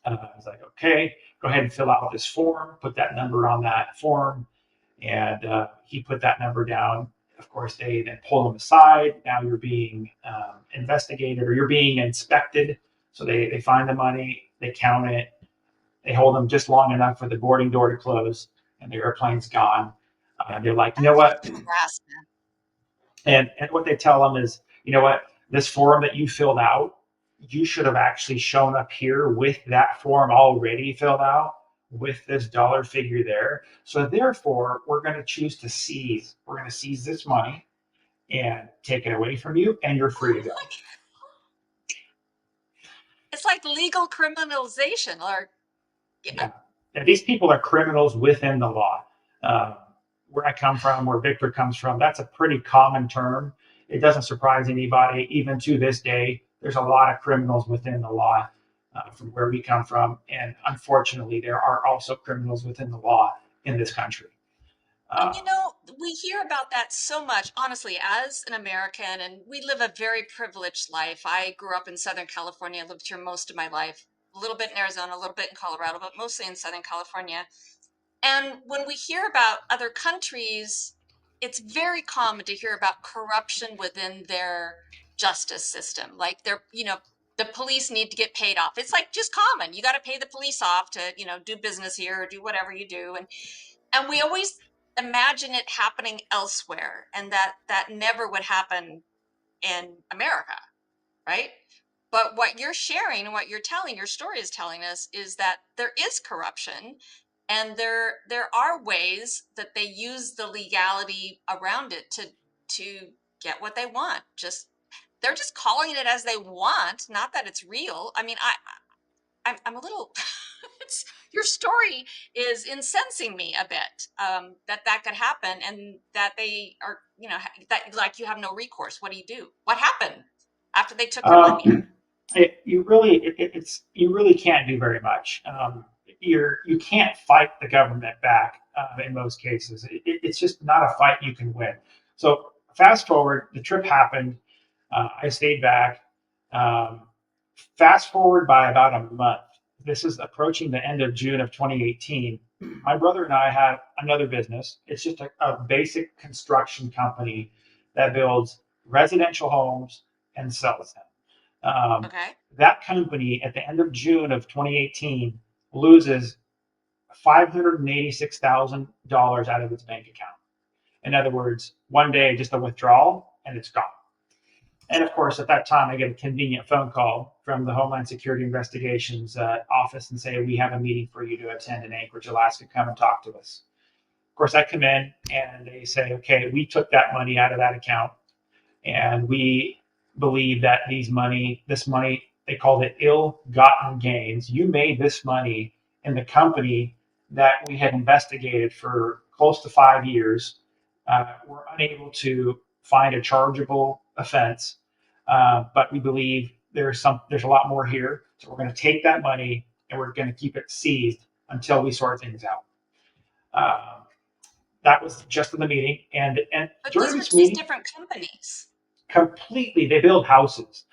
I was like, okay, go ahead and fill out this form, put that number on that form. And he put that number down. Of course, they then pull him aside. Now you're being investigated, or you're being inspected. So they find the money, they count it, they hold them just long enough for the boarding door to close, and the airplane's gone. They're like, you know That's what? like harassment. And what they tell them is, you know what? This form that you filled out, you should have actually shown up here with that form already filled out with this dollar figure there. So therefore, we're going to choose to seize. We're going to seize this money and take it away from you, and you're free to go. It's like legal criminalization, or Yeah. And these people are criminals within the law. Uh, where I come from, where Victor comes from, that's a pretty common term. It doesn't surprise anybody, even to this day. There's a lot of criminals within the law from where we come from. And unfortunately, there are also criminals within the law in this country. And Uh, we hear about that so much, honestly, as an American, and we live a very privileged life. I grew up in Southern California, lived here most of my life, a little bit in Arizona, a little bit in Colorado, but mostly in Southern California. And when we hear about other countries, it's very common to hear about corruption within their justice system. Like the police need to get paid off. It's like just common. You got to pay the police off to, do business here or do whatever you do. And we always imagine it happening elsewhere, and that never would happen in America, right? But what you're sharing and what you're telling, your story is telling us, is that there is corruption, and there are ways that they use the legality around it to get what they want. They're just calling it as they want, not that it's real. I mean, I'm a little it's, your story is incensing me a bit, that could happen, and that they are, that like you have no recourse. What do you do? What happened after they took your money? um, you really can't do very much. You can't fight the government back in most cases. It's just not a fight you can win. So fast forward, the trip happened. I stayed back. Um, Fast forward by about a month. This is approaching the end of June of 2018. My brother and I had another business. It's just a basic construction company that builds residential homes and sells them. Okay. That company at the end of June of 2018 loses $586,000 out of its bank account. In other words, one day, just a withdrawal and it's gone. And of course, at that time, I get a convenient phone call from the Homeland Security Investigations office and say, we have a meeting for you to attend in Anchorage, Alaska. Come and talk to us. Of course, I come in and they say, okay, we took that money out of that account, and we believe that this money, they called it ill-gotten gains. You made this money in the company that we had investigated for close to 5 years. We're unable to find a chargeable offense, but we believe there's a lot more here. So we're going to take that money and we're going to keep it seized until we sort things out. That was just in the meeting, and But during these were this these meeting, different companies. completely, they build houses.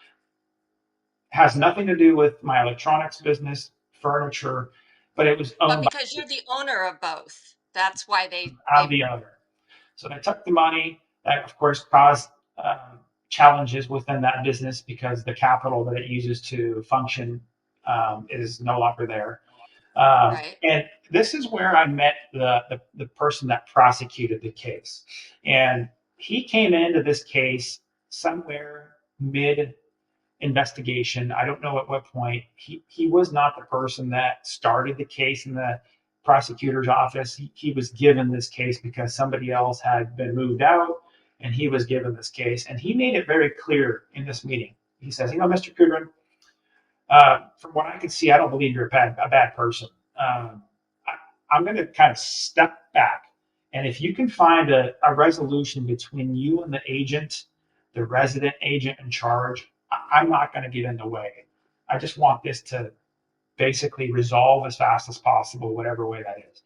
Has nothing to do with my electronics business, furniture, but it was But owned by. because you're the owner of both, that's why I'm the owner. So they took the money. That, of course, caused challenges within that business because the capital that it uses to function is no longer there. right. And this is where I met the person that prosecuted the case. And he came into this case somewhere mid investigation. I don't know at what point. He was not the person that started the case in the prosecutor's office. He was given this case because somebody else had been moved out, and he was given this case. And he made it very clear in this meeting. He says, Mr. Kudryn, from what I can see, I don't believe you're a bad person. I'm going to kind of step back. And if you can find a resolution between you and the agent, the resident agent in charge, I'm not going to get in the way. I just want this to basically resolve as fast as possible, whatever way that is.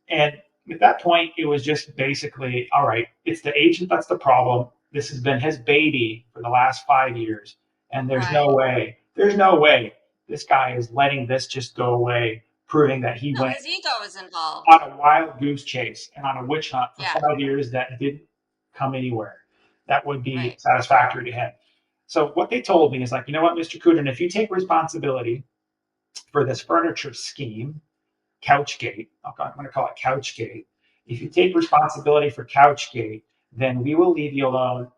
And at that point, it was just basically, all right, it's the agent that's the problem. This has been his baby for the last 5 years. And there's Right. no way this guy is letting this just go away proving that he No, went his ego is involved. on a wild goose chase and on a witch hunt for Yeah, 5 years that didn't come anywhere that would be right. satisfactory to him. So what they told me is like, you know what, Mr. Kudryn, if you take responsibility for this furniture scheme, Couchgate, okay, I'm going to call it Couchgate. If you take responsibility for Couchgate, then we will leave you alone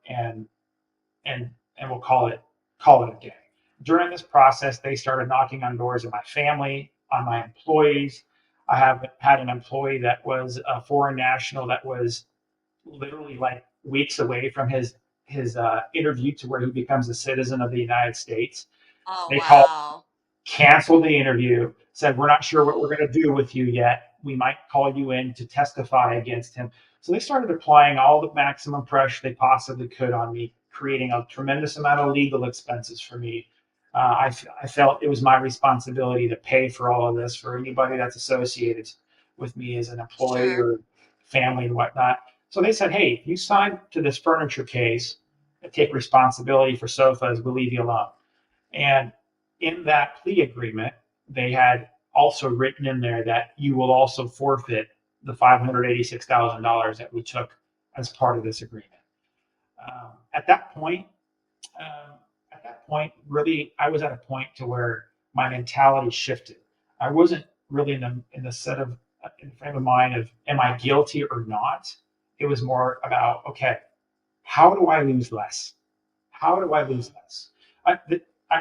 and we'll call it a day. During this process, they started knocking on doors of my family, on my employees. I have had an employee that was a foreign national that was literally like weeks away from his interview to where he becomes a citizen of the United States. Oh, They called wow. canceled the interview, said, "We're not sure what we're going to do with you yet. We might call you in to testify against him." So they started applying all the maximum pressure they possibly could on me, creating a tremendous amount of legal expenses for me. I felt it was my responsibility to pay for all of this for anybody that's associated with me as an employee Sure. or family and whatnot. So they said, "Hey, you signed to this furniture case and take responsibility for sofas, we'll leave you alone." And in that plea agreement, they had also written in there that you will also forfeit the $586,000 that we took as part of this agreement. Um, at that point, really, I was at a point to where my mentality shifted. I wasn't really in the in the frame of mind of am I guilty or not. It was more about okay, how do I lose less? How do I lose less?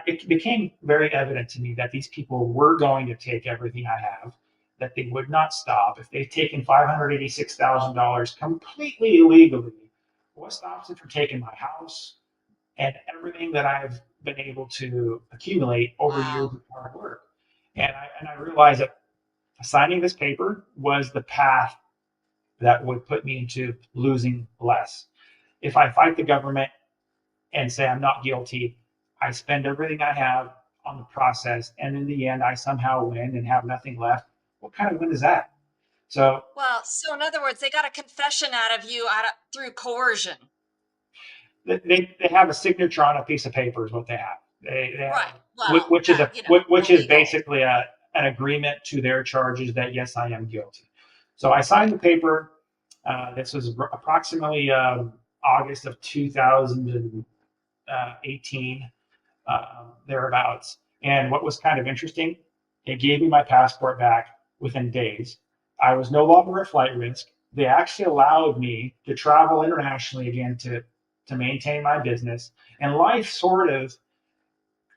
It became very evident to me that these people were going to take everything I have, that they would not stop. If they've taken $586,000 completely illegally, what stops them from taking my house and everything that I've been able to accumulate over years Wow. of hard work? And I realized that signing this paper was the path that would put me into losing less. If I fight the government and say I'm not guilty. I spend everything I have on the process, and in the end, I somehow win and have nothing left. What kind of win is that? So Well, so in other words, they got a confession out of you through coercion. they have a signature on a piece of paper is what they have. They Right. have Well, which is which is illegal. basically an agreement to their charges that yes, I am guilty. So I signed Right. the paper. This was approximately August of 2018. Thereabouts. And what was kind of interesting, it gave me my passport back within days. I was no longer a flight risk. They actually allowed me to travel internationally again to maintain my business. And life sort of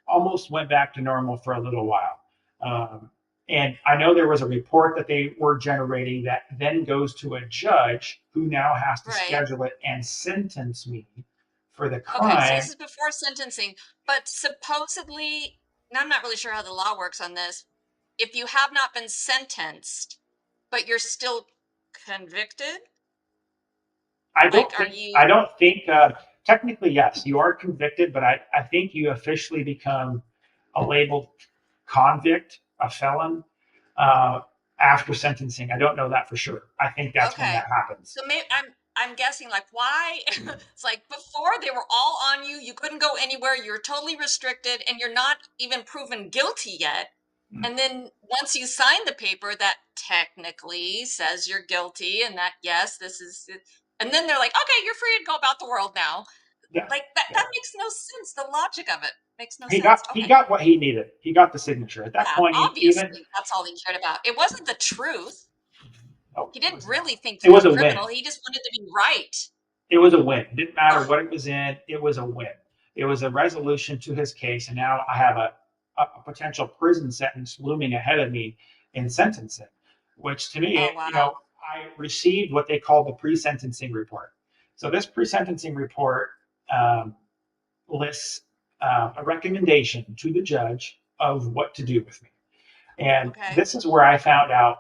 almost went back to normal for a little while. Um, and I know there was a report that they were generating that then goes to a judge who now has to Right. schedule it and sentence me for the Okay, so this crime. is before sentencing, but supposedly, and I'm not really sure how the law works on this. If you have not been sentenced, but you're still convicted, I don't like, are think I you don't think technically yes, you are convicted, but I think you officially become a labeled convict, a felon, uh, after sentencing. I don't know that for sure. I think that's when that okay? happens. So maybe I'm guessing like why it's like before they were all on you, you couldn't go anywhere, you're totally restricted, and you're not even proven guilty yet. And then once you sign the paper that technically says you're guilty and that yes, this is it, and then they're like, okay, you're free to go about the world now. Yeah, Like that yeah. that makes no sense. The logic of it makes no He sense. got he Okay. got what he needed. He got the signature at that Yeah, point. Even obviously that's all he cared about. It wasn't the truth. oh, He it didn't was really not. think It you were was a win. criminal. He just wanted to be right. It was a win. It didn't matter what it was in. It was a win. It was a resolution to his case, and now I have a potential prison sentence looming ahead of me in sentencing, which to me, Oh wow. I received what they call the pre-sentencing report. So this pre-sentencing report um, lists a recommendation to the judge of what to do with me. And Okay. this is where I found out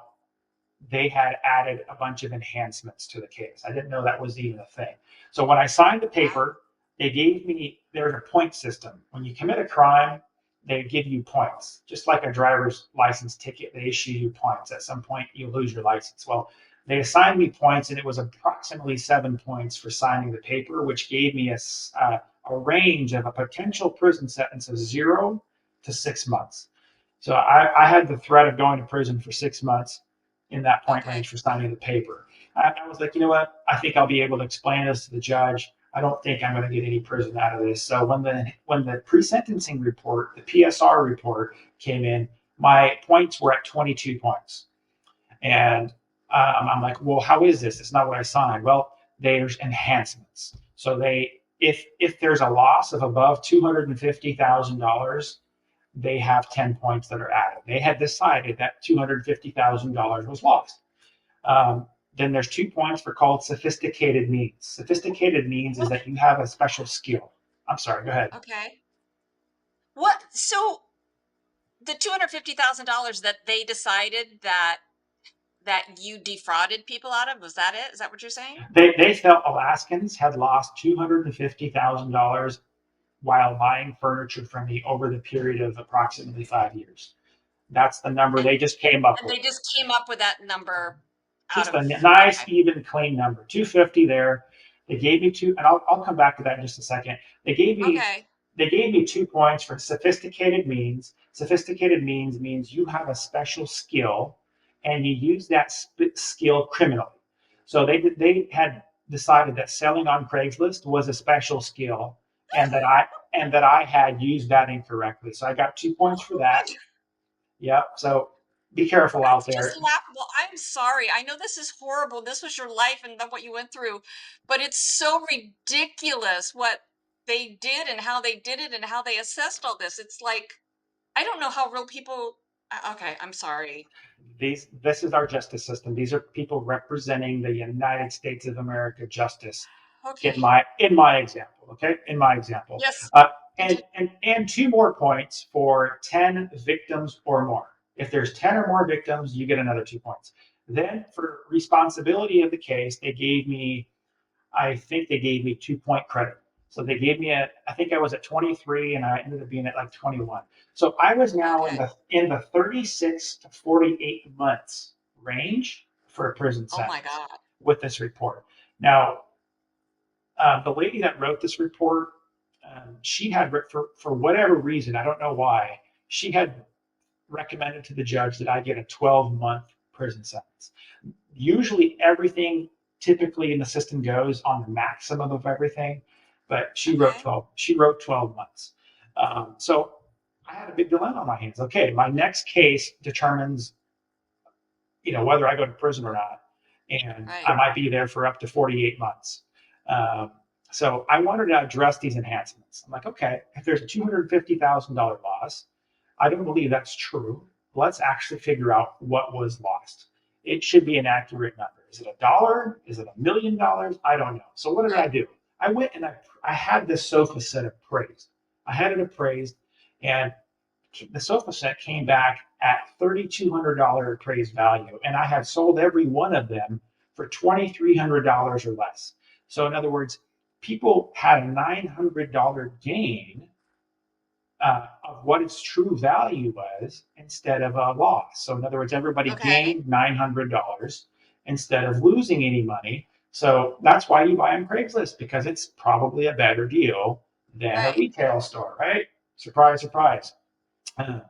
they had added a bunch of enhancements to the case. I didn't know that was even a thing. So when I signed the Wow. paper, they gave me, there's a point system. When you commit a crime, they give you points. Just like a driver's license ticket, they issue you points. At some point, you lose your license. Well, they assigned me points, and it was approximately 7 points for signing the paper, which gave me a range of a potential prison sentence of 0 to 6 months. So I had the threat of going to prison for 6 months in that point Okay. range for signing the paper. I was like, you know what? I think I'll be able to explain this to the judge. I don't think I'm going to get any prison out of this. So when the pre-sentencing report, the PSR report came in, my points were at 22 points. And I'm like, well, how is this? It's not what I signed. Well, there's enhancements. So if there's a loss of above $250,000, they have 10 points that are added. They had decided that $250,000 was lost. Then there's 2 points for called sophisticated means. Sophisticated means is What? that you have a special skill. I'm sorry, go ahead. Okay. What? So the $250,000 that they decided that you defrauded people out of, was that it? Is that what you're saying? They felt Alaskans had lost $250,000 while buying furniture from me over the period of approximately 5 years. That's the number And they just came up and with. they just came up with that number out Just a of nice, okay. even, clean number. 250 there. They gave me two, and I'll come back to that in just a second. They gave me Okay. they gave me 2 points for sophisticated means. Sophisticated means you have a special skill, and you use that skill criminally. So they had decided that selling on Craigslist was a special skill, and that I had used that incorrectly. So I got 2 points for that. Yep. So be careful out That's just there. laughable. I'm sorry. I know this is horrible. This was your life and what you went through, but it's so ridiculous what they did and how they did it and how they assessed all this. It's like I don't know how real people. Okay, I'm sorry. This is our justice system. These are people representing the United States of America justice in Okay. my example. Okay, in my example. Yes. uh, and Continue. and 2 more points for 10 victims or more. If there's 10 or more victims, you get another 2 points. Then for responsibility of the case, I think they gave me 2 point credit. So they gave me I think I was at 23 and I ended up being at like 21. So I was now in Okay. the 36 to 48 months range for a prison Oh my sentence God. with this report. Now, the lady that wrote this report, she had, for whatever reason, I don't know why, she had recommended to the judge that I get a 12-month prison sentence. Usually everything typically in the system goes on the maximum of everything, but she wrote Okay. 12. She wrote 12 months. So I had a big dilemma on my hands. Okay, my next case determines, whether I go to prison or not, and I Right. might be there for up to 48 months. Um, so I wanted to address these enhancements. I'm like, okay, if there's a $250,000 loss, I don't believe that's true. Let's actually figure out what was lost. It should be an accurate number. Is it $1? Is it $1 million? I don't know. So what did I Right. do? I went and I had this sofa set appraised. I had it appraised, and the sofa set came back at $3,200 appraised value, and I had sold every one of them for $2,300 or less. So in other words, people had a $900 gain of what its true value was instead of a loss. So in other words, everybody Okay. gained $900 instead of losing any money. So that's why you buy on Craigslist, because it's probably a better deal than a Right. retail store, right? Surprise, surprise. Uh,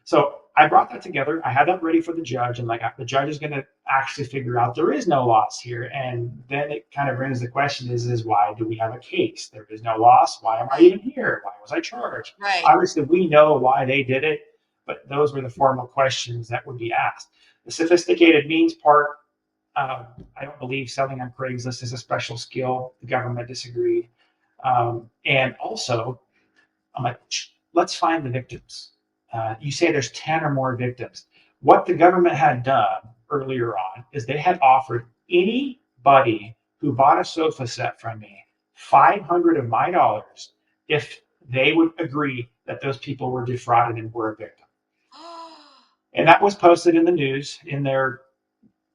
So I brought that together. I had that ready for the judge, and like the judge is going to actually figure out there is no loss here. And then it kind of brings the question: is why do we have a case? There is no loss. Why am I Right. even here? Why was I charged? Right. Obviously, we know why they did it, but those were the formal questions that would be asked. The sophisticated means part. I don't believe selling on Craigslist is a special skill. The government disagreed, and also I'm like, let's find the victims. You say there's 10 or more victims. What the government had done earlier on is they had offered anybody who bought a sofa set from me 500 of my dollars if they would agree that those people were defrauded and were a victim. And that was posted in the news in their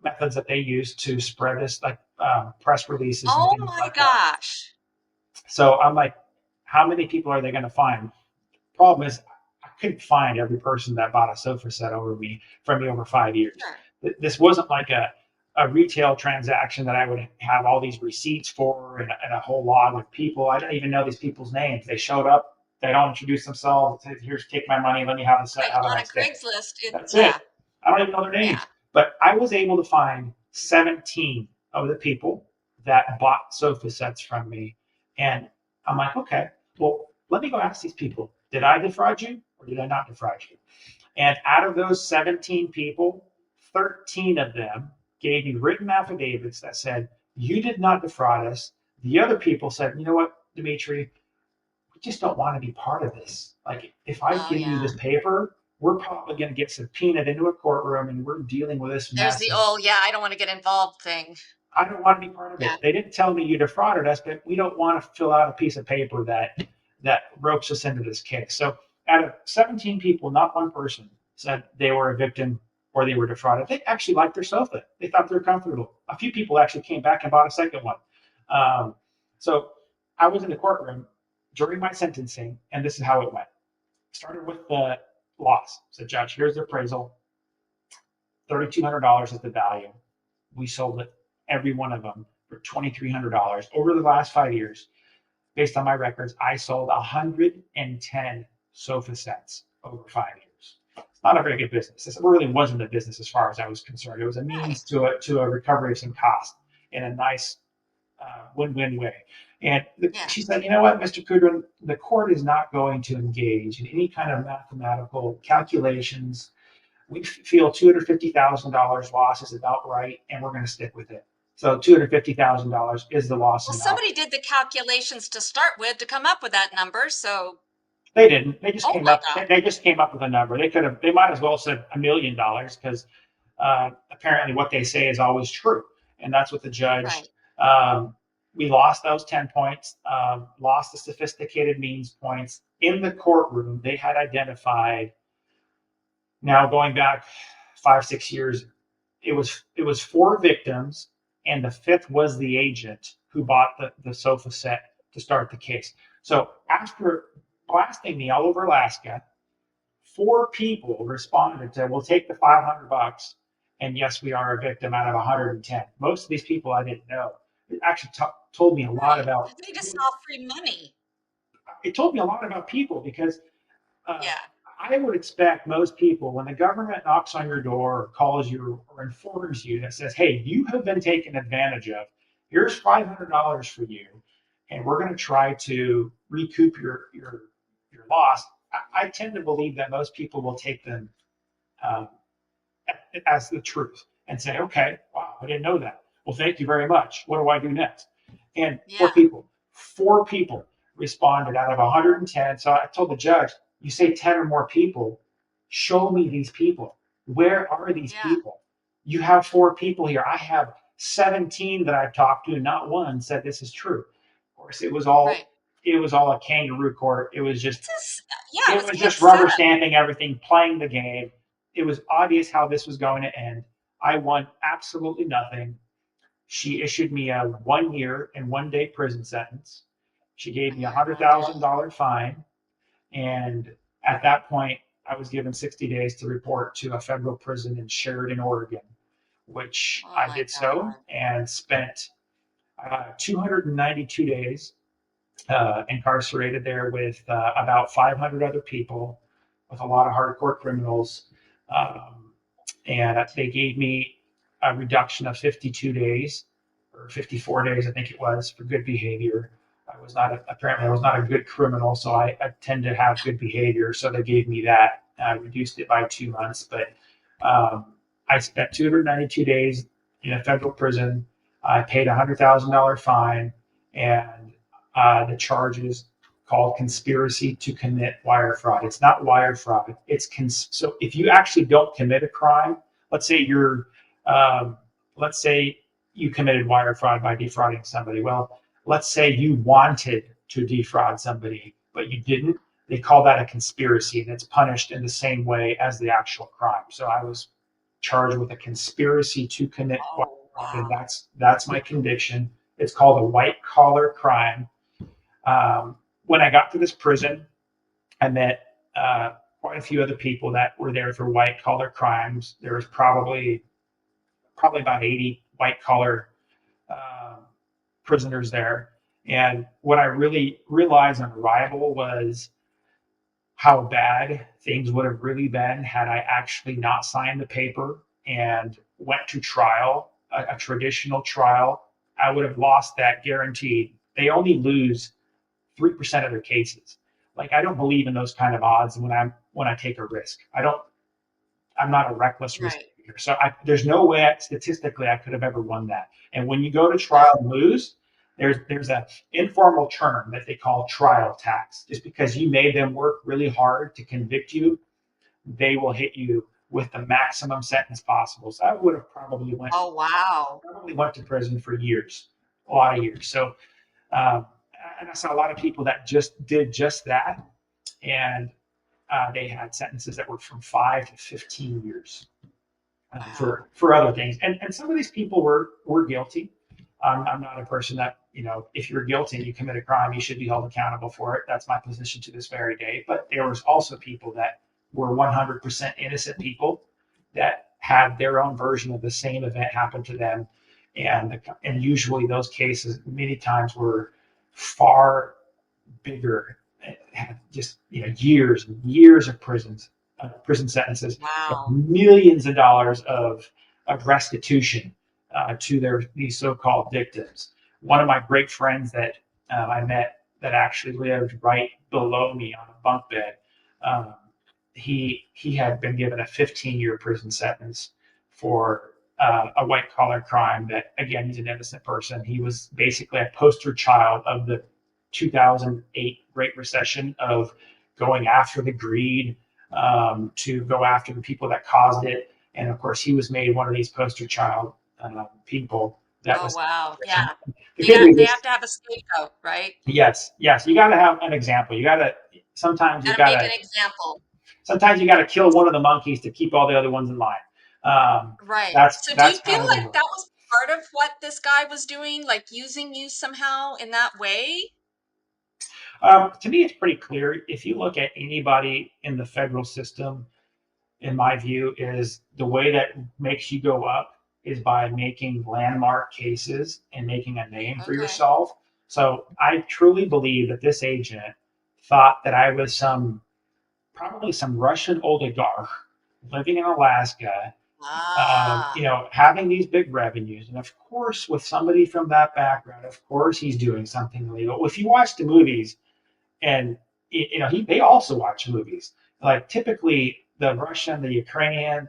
methods that they use to spread this, like press releases and Oh things my like that. gosh. So I'm like, how many people are they going to find? Problem is, I couldn't find every person that bought a sofa set from me over 5 years. Sure. This wasn't like a retail transaction that I would have all these receipts for and a whole log of people. I didn't even know these people's names. They showed up. They don't introduce themselves. Say, here's, take my money. Let me have Right. have a On a nice day. Craigslist, That's it. yeah, I don't even know their yeah. names. But I was able to find 17 of the people that bought sofa sets from me. And I'm like, okay, well, let me go ask these people, did I defraud you or did I not defraud you? And out of those 17 people, 13 of them gave me written affidavits that said, you did not defraud us. The other people said, you know what, Dimitri, we just don't want to be part of this. Like, if I Oh give you yeah. this paper, we're probably going to get subpoenaed into a courtroom and we're dealing with this There's mess. the And old, yeah, I don't want to get involved thing. I don't want to be part of Yeah. it. They didn't tell me you defrauded us, but we don't want to fill out a piece of paper that ropes us into this case. So out of 17 people, not one person said they were a victim or they were defrauded. They actually liked their sofa. They thought they were comfortable. A few people actually came back and bought a second one. So I was in the courtroom during my sentencing, and this is how it went. Started with the loss. Said, Judge, here's the appraisal. $3,200 is the value. We sold it, every one of them, for $2,300 over the last 5 years. Based on my records, I sold 110 sofa sets over 5 years. It's not a very good business. This really wasn't a business as far as I was concerned. It was a Right. means to a recovery of some cost in a nice win-win way. And Yeah. she said, you know what, Mr. Kudryn, the court is not going to engage in any kind of mathematical calculations. We feel $250,000 loss is about right, and we're going to stick with it. So $250,000 is the loss Well, amount. somebody did the calculations to start with to come up with that number. So, They didn't. They just oh came my up. God. They just came up with a number. They could have. They might as well have said $1,000,000 because apparently what they say is always true, and that's what the judge. Right. We lost those 10 points. Lost the sophisticated means points in the courtroom. They had identified. Now going back 5, 6 years, it was 4 victims, and the fifth was the agent who bought the sofa set to start the case. So after blasting me all over Alaska, 4 people responded to, "We'll take the $500, and yes, we are a victim out of 110." Most of these people I didn't know. It actually told me a lot Right. about. They just saw free money. It told me a lot about people because uh, Yeah. I would expect most people, when the government knocks on your door or calls you or informs you that says, hey, you have been taken advantage of, here's $500 for you, and we're going to try to recoup your loss. I tend to believe that most people will take them um, as the truth and say, okay, wow, I didn't know that. Well, thank you very much. What do I do next? And Yeah. 4 people responded out of 110. So I told the judge, you say 10 or more people, show me these people. Where are these Yeah. people? You have 4 people here. I have 17 that I've talked to, and not one said this is true. Of course, Right. it was all a kangaroo court. It was just Yeah, it it was a was big just rubber setup. stamping everything, playing the game. It was obvious how this was going to end. I won absolutely nothing. She issued me a 1 year and 1 day prison sentence. She gave me a Oh hundred my God. thousand dollar fine, and at that point, I was given 60 days to report to a federal prison in Sheridan, Oregon, which Oh I my did so God. and spent 292 days incarcerated there with about 500 other people, with a lot of hardcore criminals. Um, and they gave me a reduction of 52 days or 54 days, I think it was, for good behavior. Apparently I was not a good criminal, so I tend to have good behavior. So they gave me that. I reduced it by 2 months, but I spent 292 days in a federal prison. I paid a $100,000 fine, and the charges called conspiracy to commit wire fraud. It's not wire fraud. So if you actually don't commit a crime, let's say um, let's say you committed wire fraud by defrauding somebody. Well, let's say you wanted to defraud somebody, but you didn't. They call that a conspiracy, and it's punished in the same way as the actual crime. So I was charged with a conspiracy to commit wire Oh fraud, and wow. that's my conviction. It's called a white collar crime. When I got to this prison, I met quite a few other people that were there for white collar crimes. There was probably about 80 white collar uh, prisoners there. And what I really realized on arrival was how bad things would have really been had I actually not signed the paper and went to trial, a traditional trial. I would have lost that guaranteed. They only lose 3% of their cases. Like, I don't believe in those kind of odds when I take a risk. I'm not a reckless risk Right. taker. So there's no way statistically I could have ever won that. And when you go to trial Wow. and lose, there's a informal term that they call trial tax. Just because you made them work really hard to convict you, they will hit you with the maximum sentence possible. So I would have Oh, wow. probably went to prison for years, a lot of years. So um, and I saw a lot of people that just did just that, and they had sentences that were from 5 to 15 years Wow. for other things. And some of these people were guilty. I'm not a person that, if you're guilty and you commit a crime, you should be held accountable for it. That's my position to this very day. But there was also people that were 100% innocent people that had their own version of the same event happen to them, and usually those cases many times were far bigger, had just years and years of prison sentences, Wow. millions of dollars of restitution to these so-called victims. One of my great friends that I met that actually lived right below me on a bunk bed, um, he had been given a 15-year prison sentence for a white collar crime. That, again, he's an innocent person. He was basically a poster child of the 2008 Great Recession, of going after the greed, to go after the people that caused it. And of course, he was made one of these poster child people that Oh, was. wow. Yeah. The good They news have is, to have a scapegoat, right? yes, you got to have an example. Sometimes you Got to got make an to example. sometimes you got to kill one of the monkeys to keep all the other ones in line. Um, Right. So do you that's feel kind of the like rule. that was part of what this guy was doing, like using you somehow in that way? To me, it's pretty clear. If you look at anybody in the federal system, in my view, is the way that makes you go up is by making landmark cases and making a name for Okay. yourself. So I truly believe that this agent thought that I was probably some Russian oligarch living in Alaska, Ah, having these big revenues. And of course, with somebody from that background, of course, he's doing something illegal. If you watch the movies, and they also watch movies. Like, typically, the Russian, the Ukrainian,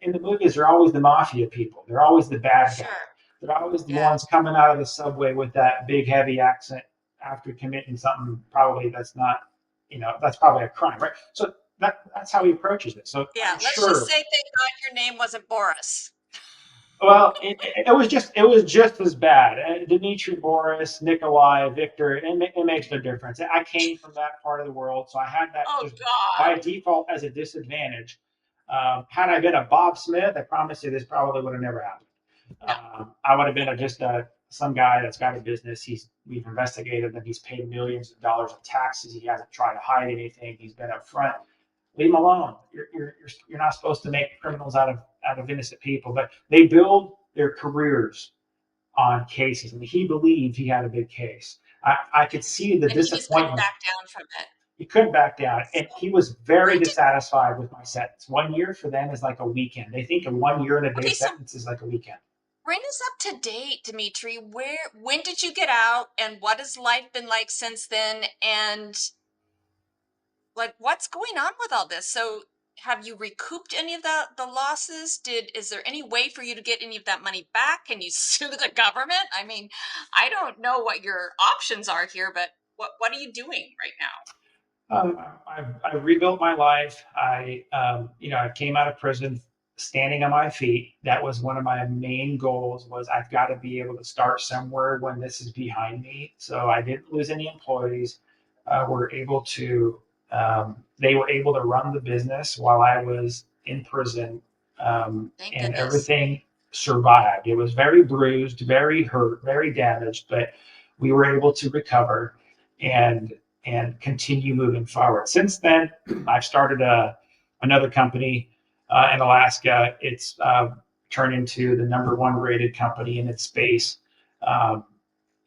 in the movies, they're always the mafia people. They're always the bad guy. sure. They're always the Yeah. ones coming out of the subway with that big heavy accent after committing something probably that's probably a crime, right? So that's how he approaches it. So Yeah. I'm Let's just sure. say thank God your name wasn't Boris. Well, it was just as bad. Dmitry, Boris, Nikolai, Victor. It makes no difference. I came from that part of the world, so I had that Oh just by God. default as a disadvantage. Had I been a Bob Smith, I promise you this probably would have never happened. No. I would have been some guy that's got a business. We've investigated him. He's paid millions of dollars of taxes. He hasn't tried to hide anything. He's been upfront. Leave them alone. You're not supposed to make criminals out of innocent people. But they build their careers on cases. I mean, he believed he had a big case. I could see the And he just couldn't disappointment. back down from it. He couldn't back down, and So he was very where did dissatisfied with my sentence. 1 year for them is like a weekend. They think a 1 year and a day okay, so sentence is like a weekend. bring us up to date, Dimitri. When did you get out and what has life been like since then? And like what's going on with all this? So have you recouped any of the losses? Is there any way for you to get any of that money back? Can you sue the government? I mean, I don't know what your options are here, but what are you doing right now? I rebuilt my life. I came out of prison standing on my feet. That was one of my main goals. Was I've got to be able to start somewhere when this is behind me. So I didn't lose any employees. They were able to run the business while I was in prison, Thank and goodness. everything survived. It was very bruised, very hurt, very damaged, but we were able to recover and continue moving forward. Since then, I've started another company in Alaska. It's turned into the number one rated company in its space um,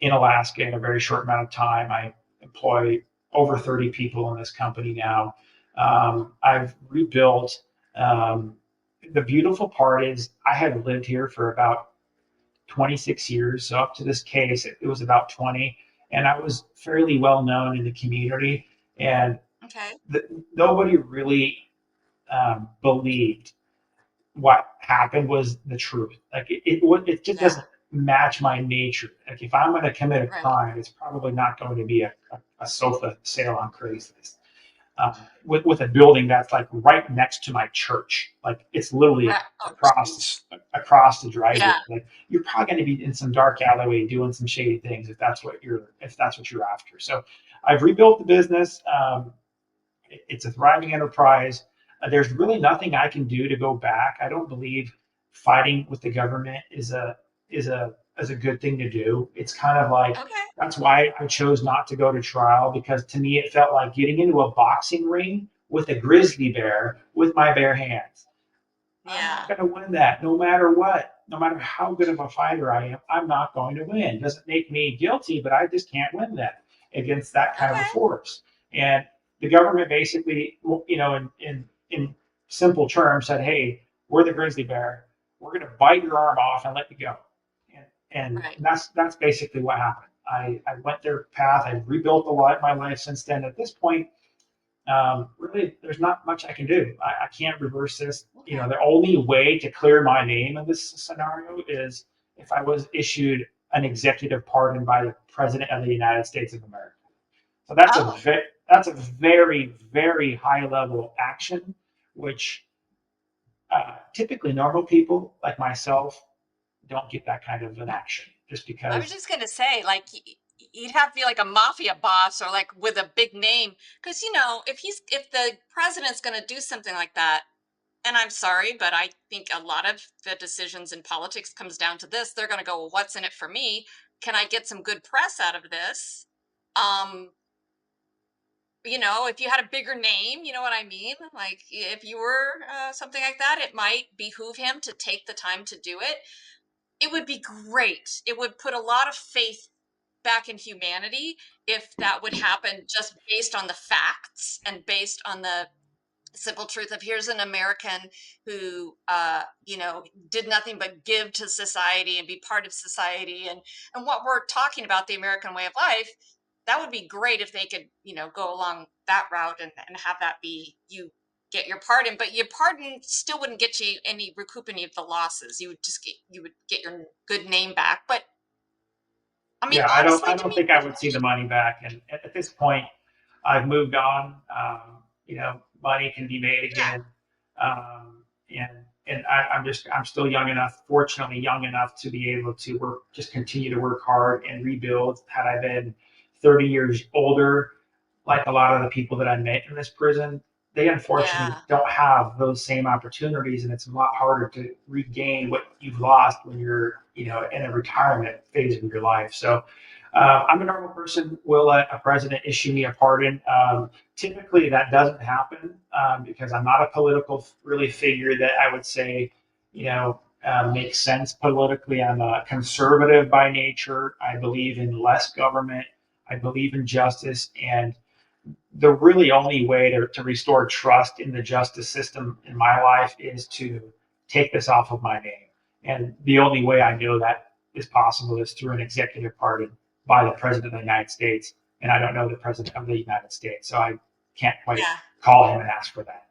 in Alaska in a very short amount of time. I employ over 30 people in this company now. I've rebuilt. Um, the beautiful part is I had lived here for about 26 years. So up to this case, it was about 20. And I was fairly well known in the community. And Okay. nobody really believed what happened was the truth. Like it just Yeah. doesn't match my nature. Like if I'm going to commit a Right. crime, it's probably not going to be a sofa sale on Craigslist. With a building that's like right next to my church. Like it's literally Right. Oh, across jeez. across the driveway. Yeah. Like you're probably going to be in some dark alleyway doing some shady things if that's what you're after. So I've rebuilt the business. It's a thriving enterprise. There's really nothing I can do to go back. I don't believe fighting with the government is a good thing to do. It's kind of like Okay. that's why I chose not to go to trial because to me it felt like getting into a boxing ring with a grizzly bear with my bare hands. I'm not Yeah. going to win that no matter what. No matter how good of a fighter I am, I'm not going to win. It doesn't make me guilty, but I just can't win that against that kind of a Okay. force. And the government basically, in simple terms, said, "Hey, we're the grizzly bear. We're going to bite your arm off and let you go." And Right. that's basically what happened. I went their path. I've rebuilt a lot of my life since then. At this point, really, there's not much I can do. I can't reverse this. You Okay. know, the only way to clear my name in this scenario is if I was issued an executive pardon by the President of the United States of America. So Oh. that's a very, very high level action, which typically normal people like myself don't get that kind of an action just I was because. just gonna say, like, he'd have to be like a mafia boss or like with a big name, because if the president's gonna do something like that, and I'm sorry, but I think a lot of the decisions in politics comes down to this. They're gonna go, well, what's in it for me? Can I get some good press out of this? Um, if you had a bigger name, you know what I mean? Like if you were something like that, it might behoove him to take the time to do it. It would be great. It would put a lot of faith back in humanity if that would happen just based on the facts and based on the simple truth of here's an American who did nothing but give to society and be part of society, and what we're talking about, the American way of life. That would be great if they could go along that route and have that be you get your pardon, but your pardon still wouldn't get you any recoup any of the losses. You would get your good name back. But I mean, Yeah, I honestly, don't think I would see the Dmitry, money back. And at this point, I've moved on. Money can be made yeah, again. I'm still young enough, fortunately young enough to be able to just continue to work hard and rebuild. Had I been 30 years older, like a lot of the people that I met in this prison, they unfortunately yeah, don't have those same opportunities, and it's a lot harder to regain what you've lost when you're, in a retirement phase of your life. So, I'm a normal person. Will a president issue me a pardon? Typically, that doesn't happen because I'm not a political really figure that I would say, makes sense politically. I'm a conservative by nature. I believe in less government. I believe in justice, and the really only way to restore trust in the justice system in my life is to take this off of my name. And the only way I know that is possible is through an executive pardon by the President of the United States. And I don't know the President of the United States, so I can't quite yeah. call him and ask for that.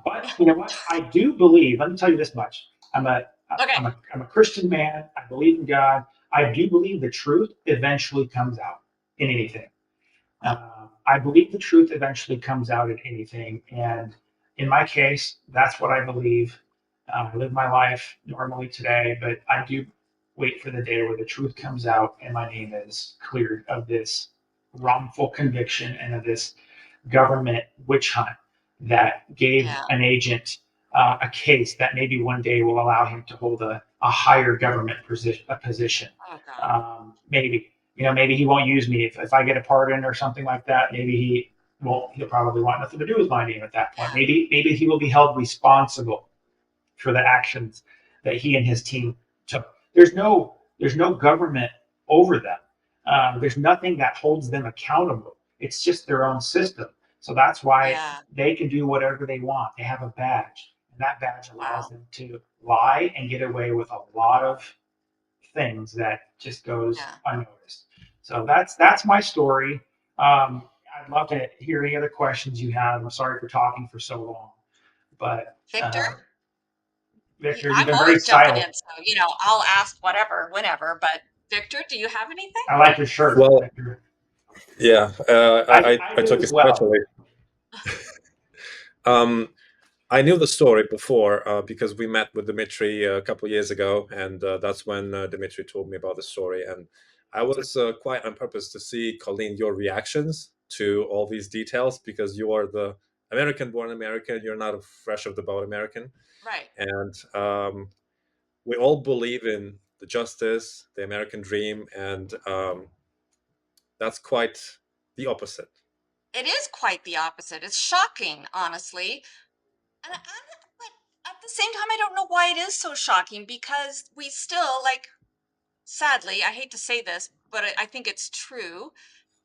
But you know what? I do believe, let me tell you this much. I'm a, Okay. I'm a Christian man. I believe in God. I do believe the truth eventually comes out in anything. I believe the truth eventually comes out in anything. And in my case, that's what I believe. I live my life normally today, but I do wait for the day where the truth comes out and my name is cleared of this wrongful conviction and of this government witch hunt that gave Yeah. an agent a case that maybe one day will allow him to hold a higher government position. Oh God. Maybe maybe he won't use me if I get a pardon or something like that. Maybe he won't. He'll probably want nothing to do with my name at that point. Yeah. Maybe he will be held responsible for the actions that he and his team took. There's no government over them. There's nothing that holds them accountable. It's just their own system. So that's why Yeah. they can do whatever they want. They have a badge, and that badge allows Wow. them to lie and get away with a lot of things that just goes Yeah. unnoticed. So that's my story. I'd love to hear any other questions you have. I'm sorry for talking for so long, but Victor, Victor, you've I'm been very always jumping silent. in, so I'll ask whatever, whenever. But Victor, do you have anything? I like your shirt, Well, Victor. yeah, I I do took as well. especially. Um, I knew the story before because we met with Dmitry a couple of years ago, and that's when Dmitry told me about the story. And I was quite on purpose to see, Colleen, your reactions to all these details because you are the American-born American. You're not a fresh of the boat American, Right. and we all believe in the justice, the American dream, and that's quite the opposite. It is quite the opposite. It's shocking, honestly. But at the same time, I don't know why it is so shocking because we still, like, sadly, I hate to say this, but I think it's true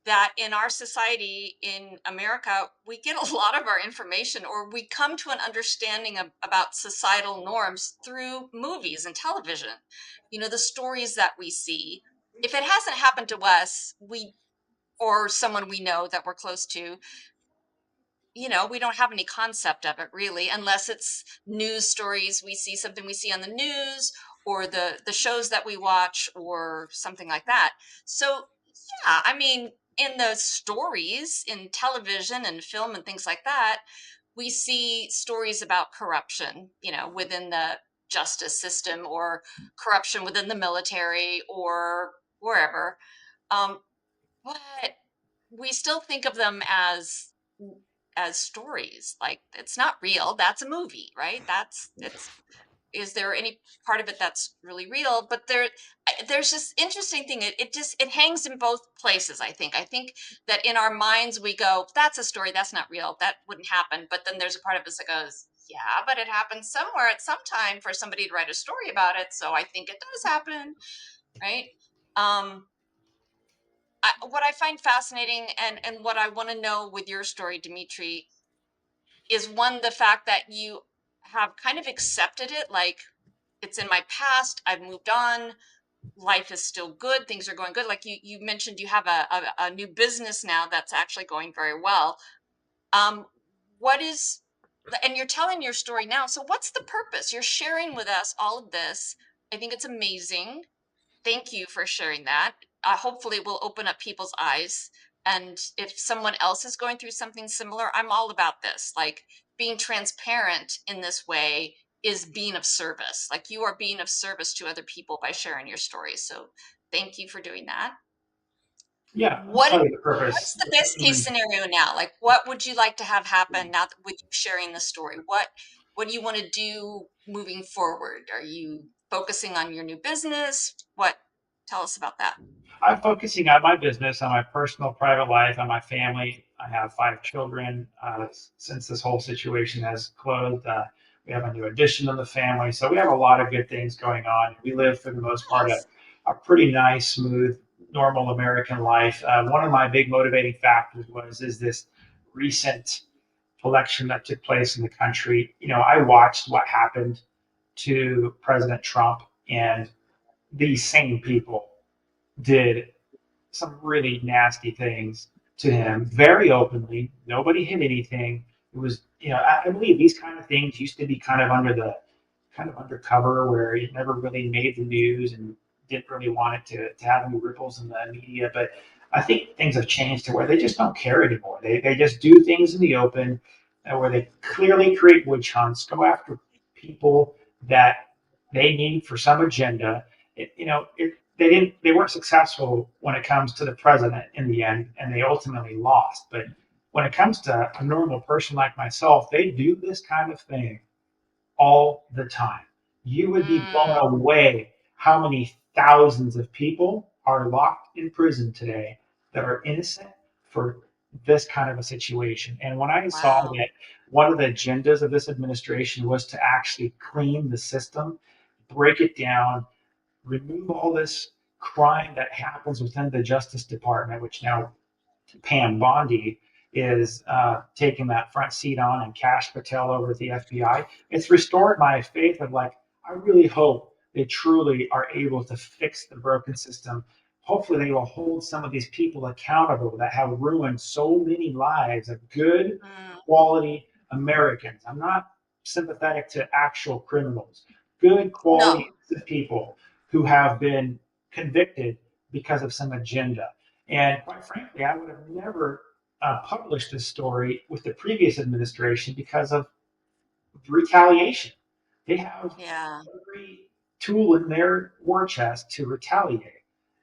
that in our society in America, we get a lot of our information or we come to an understanding about societal norms through movies and television. The stories that we see. If it hasn't happened to us, or someone we know that we're close to, we don't have any concept of it really, unless it's news stories. We see something we see on the news or the shows that we watch or something like that. So, yeah, I mean, in the stories in television and film and things like that, we see stories about corruption, within the justice system or corruption within the military or wherever. Um, but we still think of them as stories. Like, it's not real. That's a movie, right? That's it's Is there any part of it that's really real? But there's this interesting thing. It hangs in both places. I think that in our minds we go, that's a story, that's not real, that wouldn't happen. But then there's a part of us that goes, yeah, but it happened somewhere at some time for somebody to write a story about it, so I think it does happen, right? um what I find fascinating, and what I want to know with your story, Dimitri, is one, the fact that you have kind of accepted it, like, it's in my past, I've moved on, life is still good, things are going good. Like, you mentioned you have a new business now that's actually going very well. um what is and you're telling your story now, so what's the purpose? You're sharing with us all of this. I think it's amazing. Thank you for sharing that. Hopefully, it will open up people's eyes. And if someone else is going through something similar, I'm all about this. Like, being transparent in this way is being of service. Like, you are being of service to other people by sharing your story. So, thank you for doing that. Yeah, I'll What tell you the purpose. What's the best case scenario now? Like, what would you like to have happen now that with you sharing the story? What do you want to do moving forward? Are you focusing on your new business? Tell us about that. I'm focusing on my business, on my personal private life, on my family. I have 5 children. Since this whole situation has closed, we have a new addition to the family. So we have a lot of good things going on. We live, for the most part, Nice. a pretty nice, smooth, normal American life. One of my big motivating factors is this recent election that took place in the country. I watched what happened to President Trump, and these same people did some really nasty things to him very openly. Nobody hid anything. It was, I believe these kind of things used to be kind of undercover, where it never really made the news and didn't really want it to have any ripples in the media. But I think things have changed to where they just don't care anymore. They just do things in the open, where they clearly create witch hunts, go after people that they need for some agenda. They weren't successful when it comes to the president in the end, and they ultimately lost. But when it comes to a normal person like myself, they do this kind of thing all the time. You would be blown Mm, away how many thousands of people are locked in prison today that are innocent for this kind of a situation. And when I saw wow. that one of the agendas of this administration was to actually clean the system, break it down, remove all this crime that happens within the Justice Department, which now Pam Bondi is taking that front seat on and Cash Patel over at the FBI. It's restored my faith of like, I really hope they truly are able to fix the broken system. Hopefully, they will hold some of these people accountable that have ruined so many lives of good, Mm, quality Americans. I'm not sympathetic to actual criminals, good, quality no. people who have been convicted because of some agenda. And quite frankly, I would have never published this story with the previous administration because of retaliation. They have Yeah. every tool in their war chest to retaliate.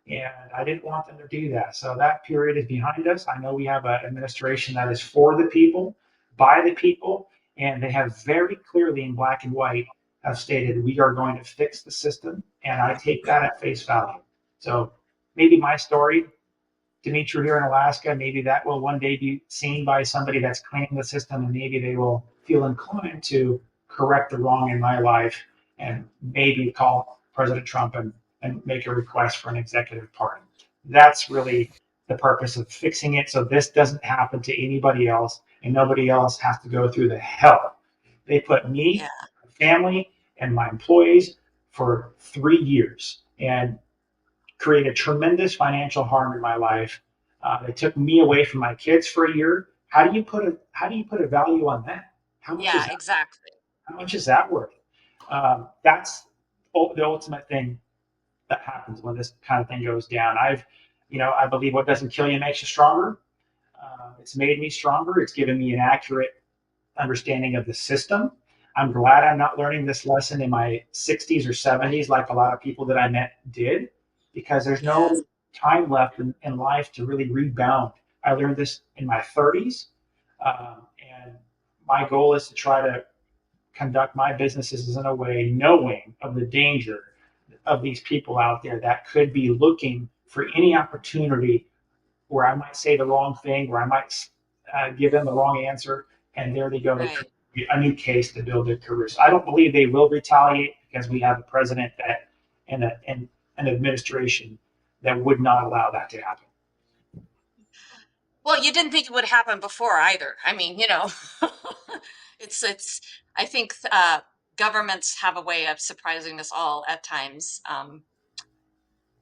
And I didn't want them to do that. So that period is behind us. I know we have an administration that is for the people, by the people, and they have very clearly in black and white have stated we are going to fix the system. And I take that at face value. So maybe my story, Dimitri here in Alaska, maybe that will one day be seen by somebody that's cleaning the system, and maybe they will feel inclined to correct the wrong in my life and maybe call President Trump and make a request for an executive pardon. That's really the purpose of fixing it so this doesn't happen to anybody else and nobody else has to go through the hell. They put Yeah. me, my family, and my employees for 3 years. And created tremendous financial harm in my life. They took me away from my kids for a year. How do you put a value on that? How much is Yeah, that? exactly. How much is that worth? That's the ultimate thing that happens when this kind of thing goes down. I believe what doesn't kill you makes you stronger. It's made me stronger. It's given me an accurate understanding of the system. I'm glad I'm not learning this lesson in my 60s or 70s like a lot of people that I met did, because there's Yes. no time left in life to really rebound. I learned this in my 30s, and my goal is to try to conduct my businesses in a way knowing of the danger of these people out there that could be looking for any opportunity where I might say the wrong thing, where I might give them the wrong answer, and there they go. They Right. create a new case to build their career. So I don't believe they will retaliate because we have a president that and an administration that would not allow that to happen. Well, you didn't think it would happen before either. I mean, it's I think governments have a way of surprising us all at times.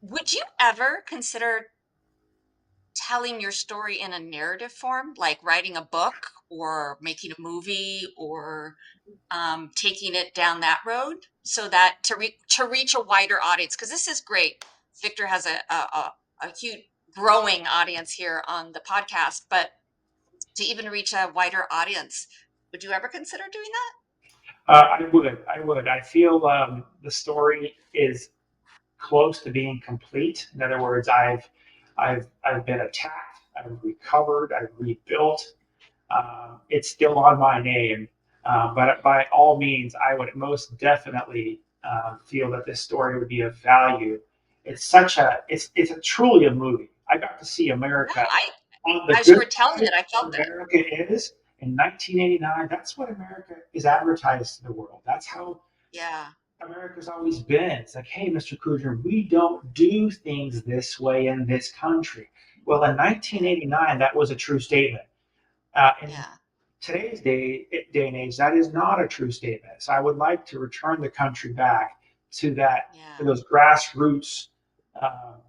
Would you ever consider telling your story in a narrative form, like writing a book or making a movie or taking it down that road so that to reach a wider audience? Because this is great. Victor has a huge growing audience here on the podcast, but to even reach a wider audience, would you ever consider doing that? I would. I would. I feel the story is close to being complete. In other words, I've been attacked. I've recovered. I've rebuilt. It's still on my name, but by all means, I would most definitely feel that this story would be of value. It's a truly a movie. I got to see No, America I on the as you good were telling side it, I of felt it. America is in 1989. That's what America is advertised to the world. That's how Yeah, America's always been. It's like, hey, Mr. Kudryn, we don't do things this way in this country. Well, in yeah, 1989, that was a true statement. In yeah, today's day and age, that is not a true statement. So I would like to return the country back to that to yeah. those grassroots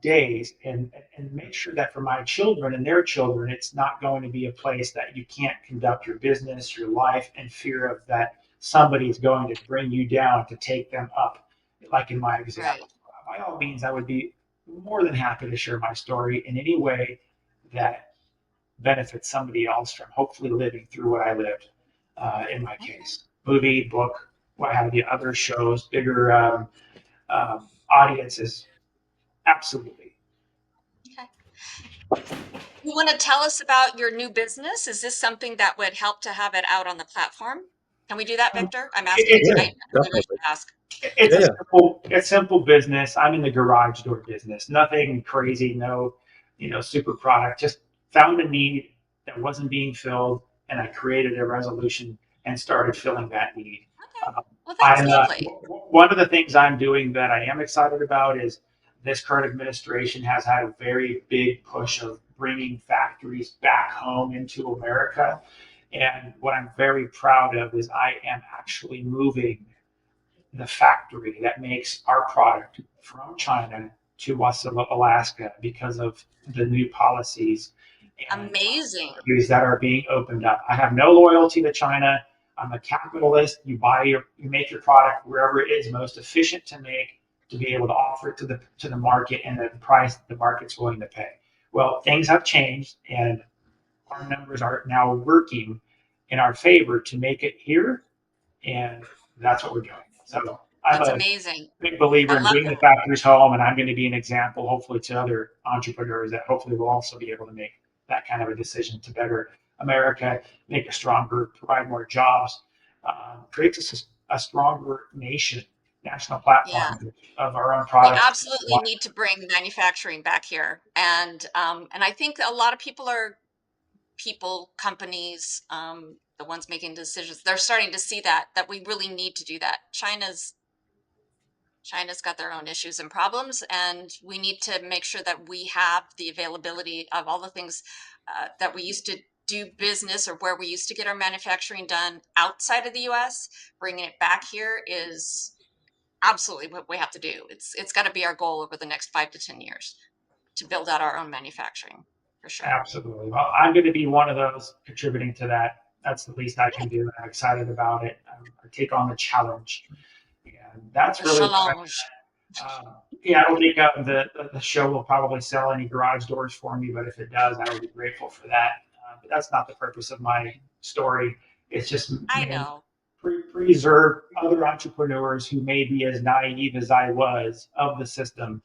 days, and make sure that for my children and their children, it's not going to be a place that you can't conduct your business, your life, in fear of that somebody is going to bring you down to take them up, like in my example. Right. By all means, I would be more than happy to share my story in any way that benefit somebody else from hopefully living through what I lived in my Okay. case. Movie, book, what have you, other shows, bigger audiences. Absolutely. Okay. You want to tell us about your new business? Is this something that would help to have it out on the platform? Can we do that, Um, Victor? I'm asking. it's Yeah, I really definitely. should ask. it's Yeah, yeah. a simple business. I'm in the garage door business. Nothing crazy. No, super product. Just found a need that wasn't being filled, and I created a resolution and started filling that need. Okay. Um, Well, that's I'm lovely. one of the things I'm doing that I am excited about is this current administration has had a very big push of bringing factories back home into America. And what I'm very proud of is I am actually moving the factory that makes our product from China to Wasilla, Alaska, because of the new policies and Amazing. opportunities that are being opened up. I have no loyalty to China. I'm a capitalist. You make your product wherever it is most efficient to make, to be able to offer it to the market and the price the market's willing to pay. Well, things have changed, and our numbers are now working in our favor to make it here, and that's what we're doing. So I'm That's a amazing. big I believer in love bringing the that. factories home, and I'm going to be an example, hopefully, to other entrepreneurs that hopefully will also be able to make that kind of a decision to better America, make it stronger, provide more jobs, creates a stronger nation, national Yeah. platform of our own We products. absolutely need to bring manufacturing back here. And I think a lot of companies, the ones making decisions, they're starting to see that we really need to do that. China's got their own issues and problems, and we need to make sure that we have the availability of all the things that we used to do business, or where we used to get our manufacturing done outside of the US. Bringing it back here is absolutely what we have to do. It's got to be our goal over the next 5 to 10 years to build out our own manufacturing, for sure. Absolutely. Well, I'm going to be one of those contributing to that. That's the least I can do. I'm excited about it. I take on the challenge. And that's The really what challenge. yeah, I don't think the show will probably sell any garage doors for me, but if it does, I would be grateful for that. But that's not the purpose of my story. It's just I mainly know. preserve other entrepreneurs who may be as naive as I was of the system,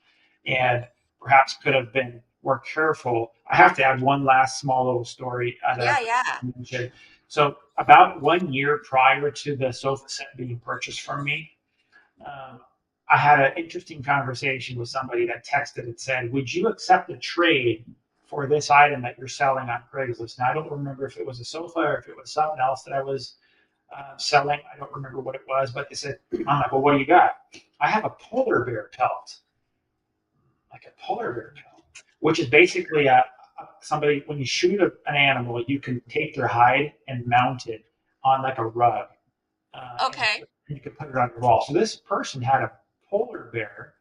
and perhaps could have been more careful. I have to add one last small little story that Yeah, I yeah. mentioned. So about 1 year prior to the sofa set being purchased from me, um, I had an interesting conversation with somebody that texted and said, "Would you accept a trade for this item that you're selling on Craigslist?" Now, I don't remember if it was a sofa or if it was something else that I was selling. I don't remember what it was, but they said, I'm like, "Well, what do you got?" "I have a polar bear pelt." Like, a polar bear pelt, which is basically somebody, when you shoot an animal, you can take their hide and mount it on like a rug, and Okay. you can put it on your wall. So this person had a polar bear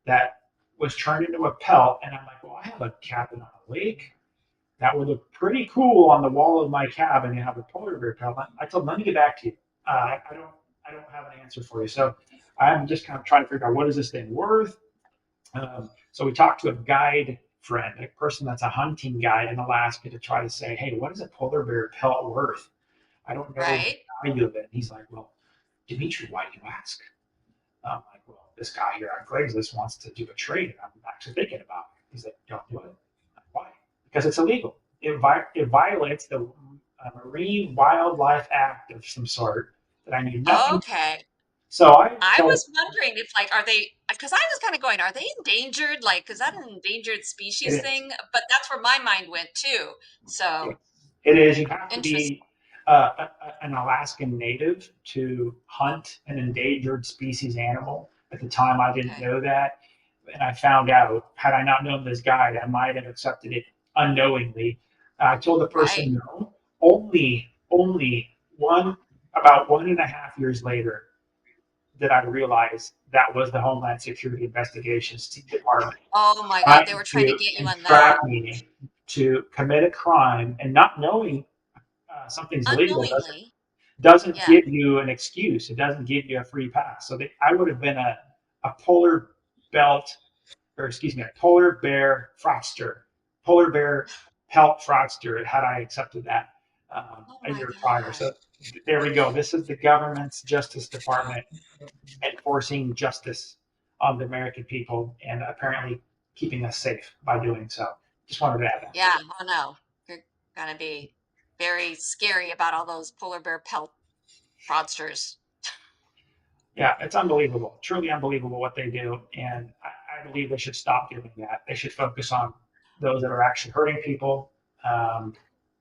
that was turned into a pelt, and I'm like, well, I have a cabin on a lake. That would look pretty cool on the wall of my cabin and have a polar bear pelt. I told them, let me get back to you. I don't have an answer for you. So I'm just kind of trying to figure out, what is this thing worth? So we talked to a guide friend, a person that's a hunting guide in Alaska, to try to say, hey, what is a polar bear pelt worth? I don't know the Right. value of it. And he's like, well, Dimitri, why do you ask? I'm like, well, this guy here on Craigslist wants to do a trade, and I'm actually thinking about it. He's like, don't do it. Like, why? Because it's illegal. It violates the Marine Wildlife Act of some sort that I knew nothing. Okay. So I I told, was wondering if, like, are they, because I was kind of going, are they endangered? Like, is that an endangered species it is. thing? But that's where my mind went too. So It is. You have to interesting. be an Alaskan native to hunt an endangered species animal. At the time, I didn't Okay. know that, and I found out. Had I not known this guide, I might have accepted it unknowingly. I told the Right. person no. Only about 1.5 years later, did I realize that was the Homeland Security Investigations Department Oh my God, they trying were trying to to get you on that entrap me to commit a crime, and not knowing something's illegal unknowingly. doesn't Yeah. give you an excuse. It doesn't give you a free pass. So I would have been a polar belt, or excuse me, a polar bear fraudster, polar bear pelt fraudster, had I accepted that Oh a my year prior. God. So there we go. This is the government's Justice Department enforcing justice on the American people, and apparently keeping us safe by doing so. Just wanted to add that. Yeah. Oh no. You're gonna be very scary about all those polar bear pelt fraudsters. Yeah, it's unbelievable, truly unbelievable what they do, and I believe they should stop doing that. They should focus on those that are actually hurting people, um,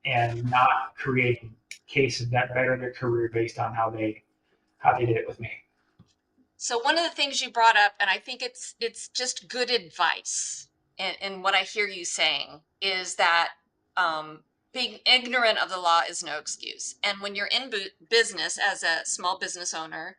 and not creating cases that better their career based on how they did it with me. So one of the things you brought up, and I think it's just good advice. and what I hear you saying is that being ignorant of the law is no excuse. And when you're in business as a small business owner,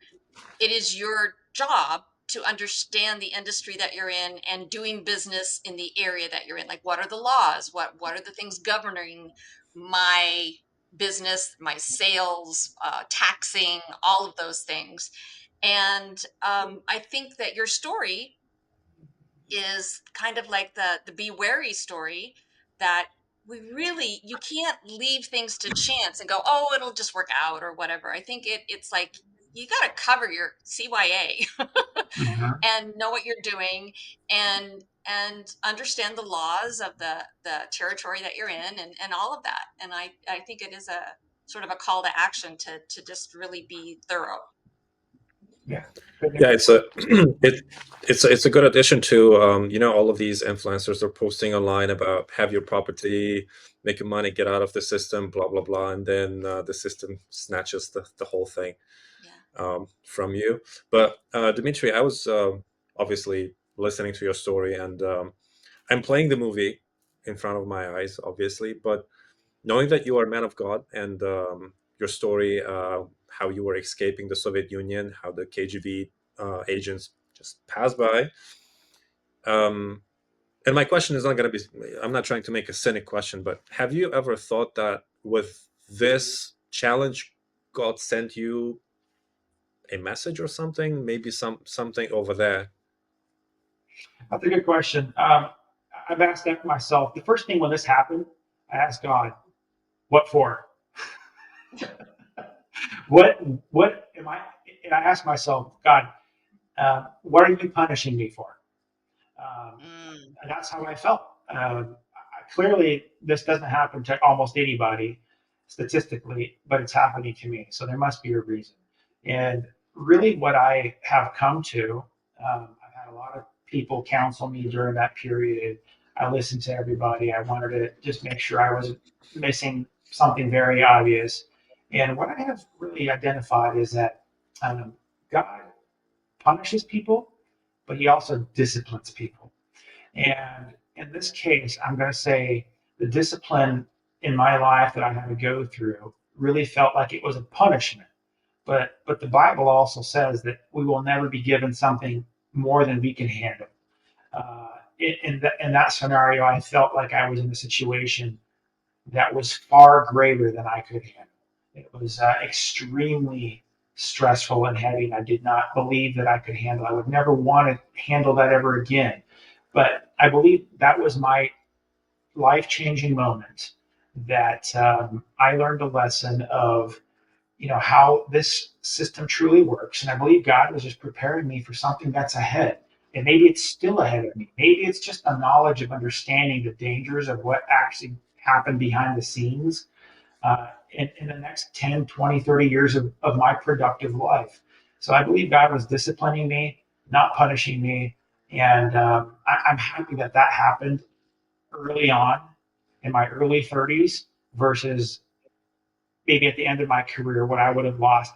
it is your job to understand the industry that you're in and doing business in the area that you're in. Like, what are the laws? What are the things governing my business, my sales, taxing, all of those things. And I think that your story is kind of like the be wary story, that we really, you can't leave things to chance and go, oh, it'll just work out or whatever. I think it's like you got to cover your CYA Mhm. and know what you're doing, and understand the laws of the territory that you're in, and all of that. And I think it is a sort of a call to action to just really be thorough. Yeah. Couldn't Yeah, agree it's more. a it's a good addition to all of these influencers are posting online about have your property, making money, get out of the system, blah blah blah, and then the system snatches the whole thing Yeah. from you. But Dimitri, I was obviously listening to your story, and I'm playing the movie in front of my eyes, obviously, but knowing that you are a man of God, and your story, how you were escaping the Soviet Union, how the KGB agents just passed by. Um, and my question is not going to be, I'm not trying to make a cynic question, but have you ever thought that with this challenge, God sent you a message or something? Maybe something over there. That's a good question. I've asked that myself. The first thing when this happened, I asked God, "What for? What what am I?" And I asked myself, "God, what are you punishing me for?" Um, Mm, and that's how I felt. Clearly, this doesn't happen to almost anybody statistically, but it's happening to me. So there must be a reason. And really, what I have come to, I've had a lot of people counsel me during that period. I listened to everybody. I wanted to just make sure I wasn't missing something very obvious. And what I have really identified is that God punishes people, but he also disciplines people. And in this case, I'm going to say the discipline in my life that I had to go through really felt like it was a punishment. But the Bible also says that we will never be given something more than we can handle. In that scenario, I felt like I was in a situation that was far greater than I could handle. It was extremely stressful and heavy. And I did not believe that I could handle. I would never want to handle that ever again. But I believe that was my life changing moment. That I learned a lesson of how this system truly works, and I believe God was just preparing me for something that's ahead. And maybe it's still ahead of me. Maybe it's just a knowledge of understanding the dangers of what actually happened behind the scenes in the next 10, 20, 30 years of my productive life. So I believe God was disciplining me, not punishing me. And I'm happy that that happened early on in my early 30s versus maybe at the end of my career when I would have lost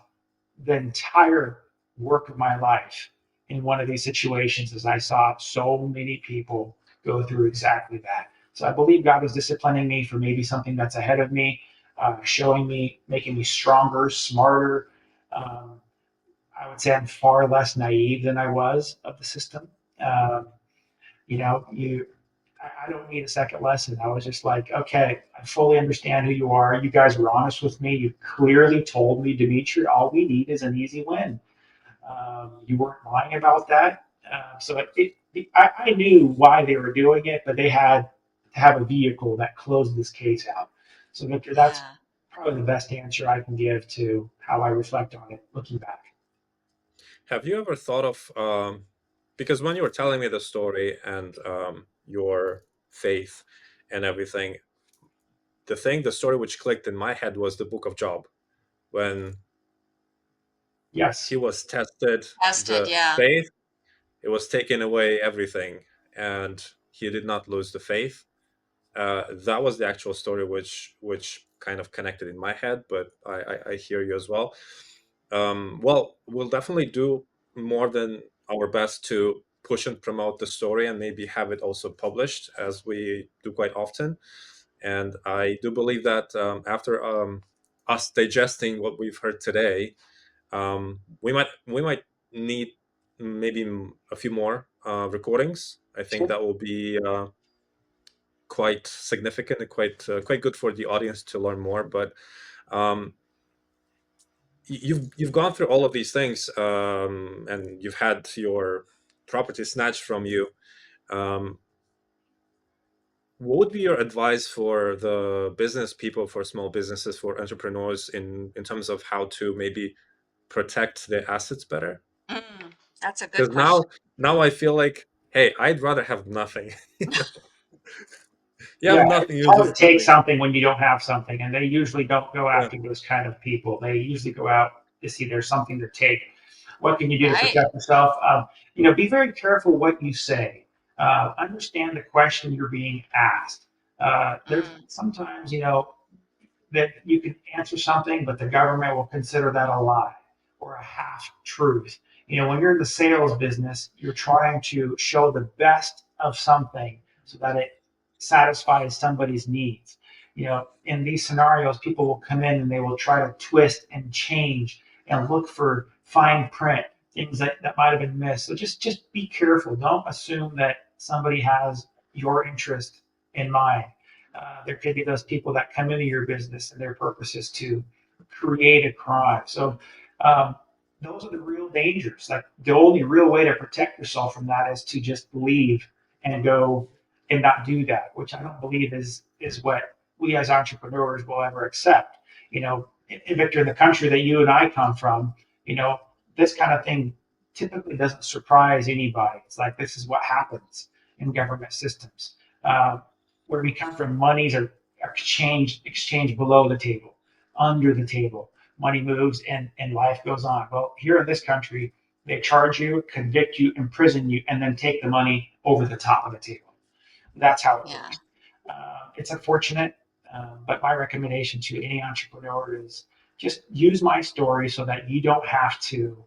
the entire work of my life in one of these situations, as I saw so many people go through exactly that. So I believe God was disciplining me for maybe something that's ahead of me, showing me, making me stronger, smarter. Um, I would say I'm far less naive than I was of the system. Um, I don't need a second lesson. I was just like, okay, I fully understand who you are. You guys were honest with me. You clearly told me, Dimitri, all we need is an easy win. You weren't lying about that. I knew why they were doing it, but they had to have a vehicle that closed this case out. So, Victor, that's yeah. probably the best answer I can give to how I reflect on it looking back. Have you ever thought of because when you were telling me the story and your faith and everything, the story which clicked in my head was the Book of Job when he Yes. was tested, Tested, the yeah. faith, it was taken away everything, and he did not lose the faith. That was the actual story which kind of connected in my head, but I hear you as well. Well, we'll definitely do more than our best to push and promote the story and maybe have it also published, as we do quite often. And I do believe that after us digesting what we've heard today, we might need maybe a few more recordings. I think Sure. that will be quite significant and quite good for the audience to learn more. But um, you've gone through all of these things, and you've had your property snatched from you. Um, what would be your advice for the business people, for small businesses, for entrepreneurs in terms of how to maybe protect their assets better? Mm, that's a good Because question. now I feel like, hey, I'd rather have nothing. You have Yeah, nothing, it's you're hard to just take living. something when you don't have something, and they usually don't go Yeah. after those kind of people. They usually go out to see there's something to take. What can you do to Right. protect yourself? Be very careful what you say. Understand the question you're being asked. There's Mm, sometimes, that you can answer something, but the government will consider that a lie or a half truth. When you're in the sales business, you're trying to show the best of something so that it satisfies somebody's needs. In these scenarios, people will come in and they will try to twist and change and look for fine print, things that might have been missed. So just be careful. Don't assume that somebody has your interest in mind. There could be those people that come into your business and their purpose is to create a crime. So um, those are the real dangers. Like the only real way to protect yourself from that is to just leave and go and not do that, which I don't believe is what we as entrepreneurs will ever accept. Victor, in the country that you and I come from, you know, this kind of thing typically doesn't surprise anybody. It's like this is what happens in government systems. Um, where we come from, monies are exchanged below the table, under the table. Money moves and life goes on. Well, here in this country, they charge you, convict you, imprison you, and then take the money over the top of the table. That's how it yeah. works. It's unfortunate, but my recommendation to any entrepreneur is just use my story so that you don't have to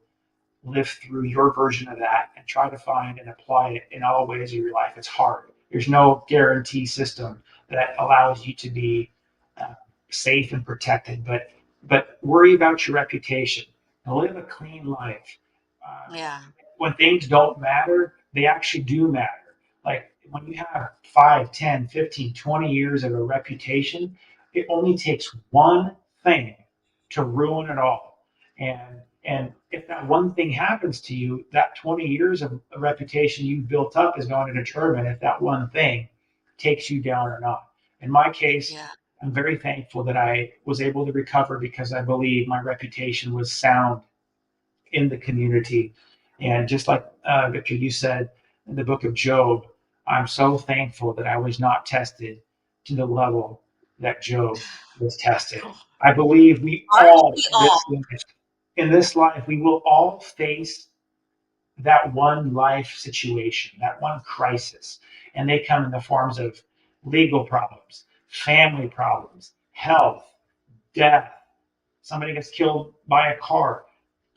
live through your version of that and try to find and apply it in all ways of your life. It's hard. There's no guarantee system that allows you to be uh, safe and protected, but worry about your reputation and live a clean life. Uh, Yeah. when things don't matter, they actually do matter. Like when you have 5, 10, 15, 20 years of a reputation, it only takes one thing to ruin it all. And if that one thing happens to you, that 20 years of a reputation you've built up is going to determine if that one thing takes you down or not. In my case, Yeah. I'm very thankful that I was able to recover because I believe my reputation was sound in the community. And just like Victor, you said in the book of Job, I'm so thankful that I was not tested to the level that Job was tested. Oh, I believe we aren't all we all? in this life, we will all face that one life situation, that one crisis. And they come in the forms of legal problems, family problems, health, death. Somebody gets killed by a car.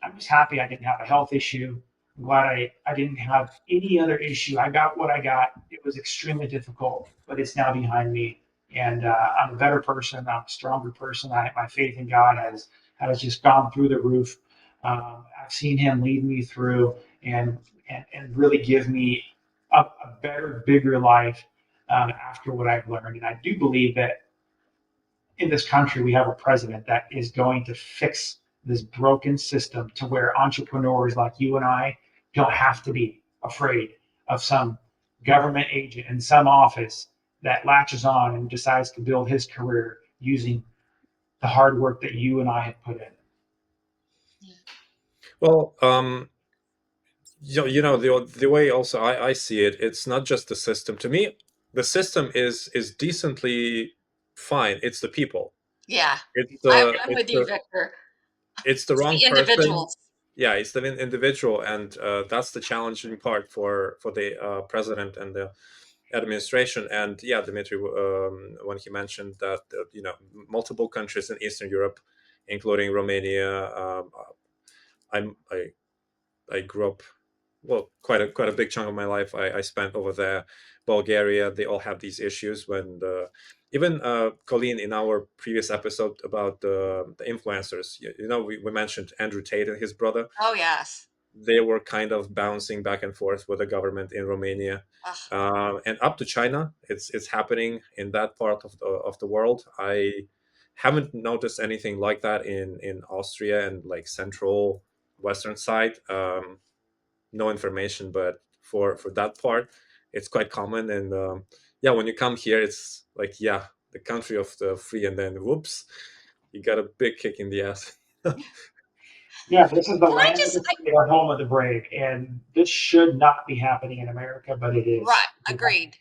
I'm just happy I didn't have a health issue. I'm glad I didn't have any other issue. I got what I got. It was extremely difficult, but it's now behind me. And I'm a better person. I'm a stronger person. My faith in God has just gone through the roof. I've seen Him lead me through and really give me a better, bigger life after what I've learned. And I do believe that in this country, we have a president that is going to fix this broken system to where entrepreneurs like you and I don't have to be afraid of some government agent in some office that latches on and decides to build his career using the hard work that you and I have put in. Well, the way also I see it, it's not just the system. To me, the system is decently fine. It's the people. Yeah. It's I, the I'm it's with you, the Victor. it's the It's wrong the person. individuals. Yeah, it's the individual, and that's the challenging part for the president and the administration. And yeah, Dmitry, when he mentioned that multiple countries in Eastern Europe, including Romania, I'm I grew up well, quite a big chunk of my life I spent over there. Bulgaria, they all have these issues when even Colleen, in our previous episode about the influencers, we mentioned Andrew Tate and his brother. Oh yes. They were kind of bouncing back and forth with the government in Romania, Ugh. and up to China. It's happening in that part of the world. I haven't noticed anything like that in Austria and like central western side. No information, but for that part, it's quite common. And yeah, when you come here, it's like, yeah, the country of the free, and then whoops, you got a big kick in the ass. Yeah, this is the Can I land of just the free, the home of the brave, and this should not be happening in America, but it right, is. agreed.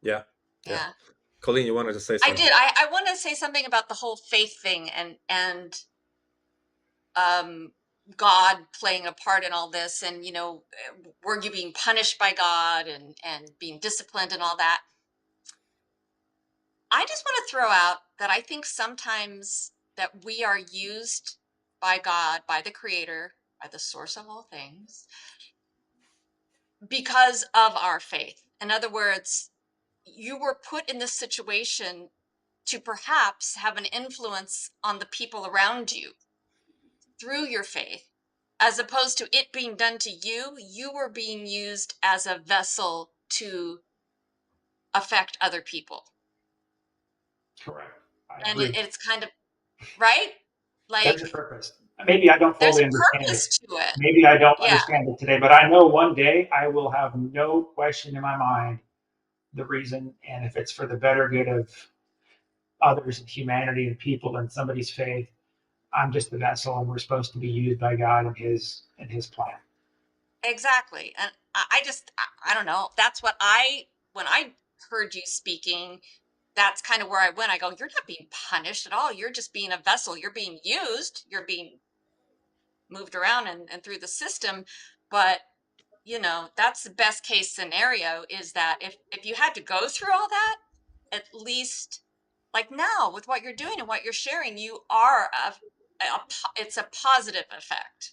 Yeah, yeah. Yeah. Colleen, you wanted to say I did. something? I want to say something about the whole faith thing and um God playing a part in all this, and were you being punished by God and being disciplined and all that. I just want to throw out that I think sometimes that we are used by God, by the creator, by the source of all things, because of our faith. In other words, you were put in this situation to perhaps have an influence on the people around you through your faith, as opposed to it being done to you. You were being used as a vessel to affect other people. Correct. I And agree. it's kind of right. There's a Like purpose. Maybe I don't there's fully a understand it. purpose to it. Maybe I don't Yeah, understand it today, but I know one day I will have no question in my mind the reason, and if it's for the better good of others and humanity and people and somebody's faith, I'm just the vessel, and we're supposed to be used by God and His plan. exactly. And I just, I don't know. That's what when I heard you speaking, that's kind of where I went. I go, you're not being punished at all. You're just being a vessel. You're being used. You're being moved around and through the system. But, that's the best case scenario, is that if you had to go through all that, at least like now with what you're doing and what you're sharing, you are it's a positive effect,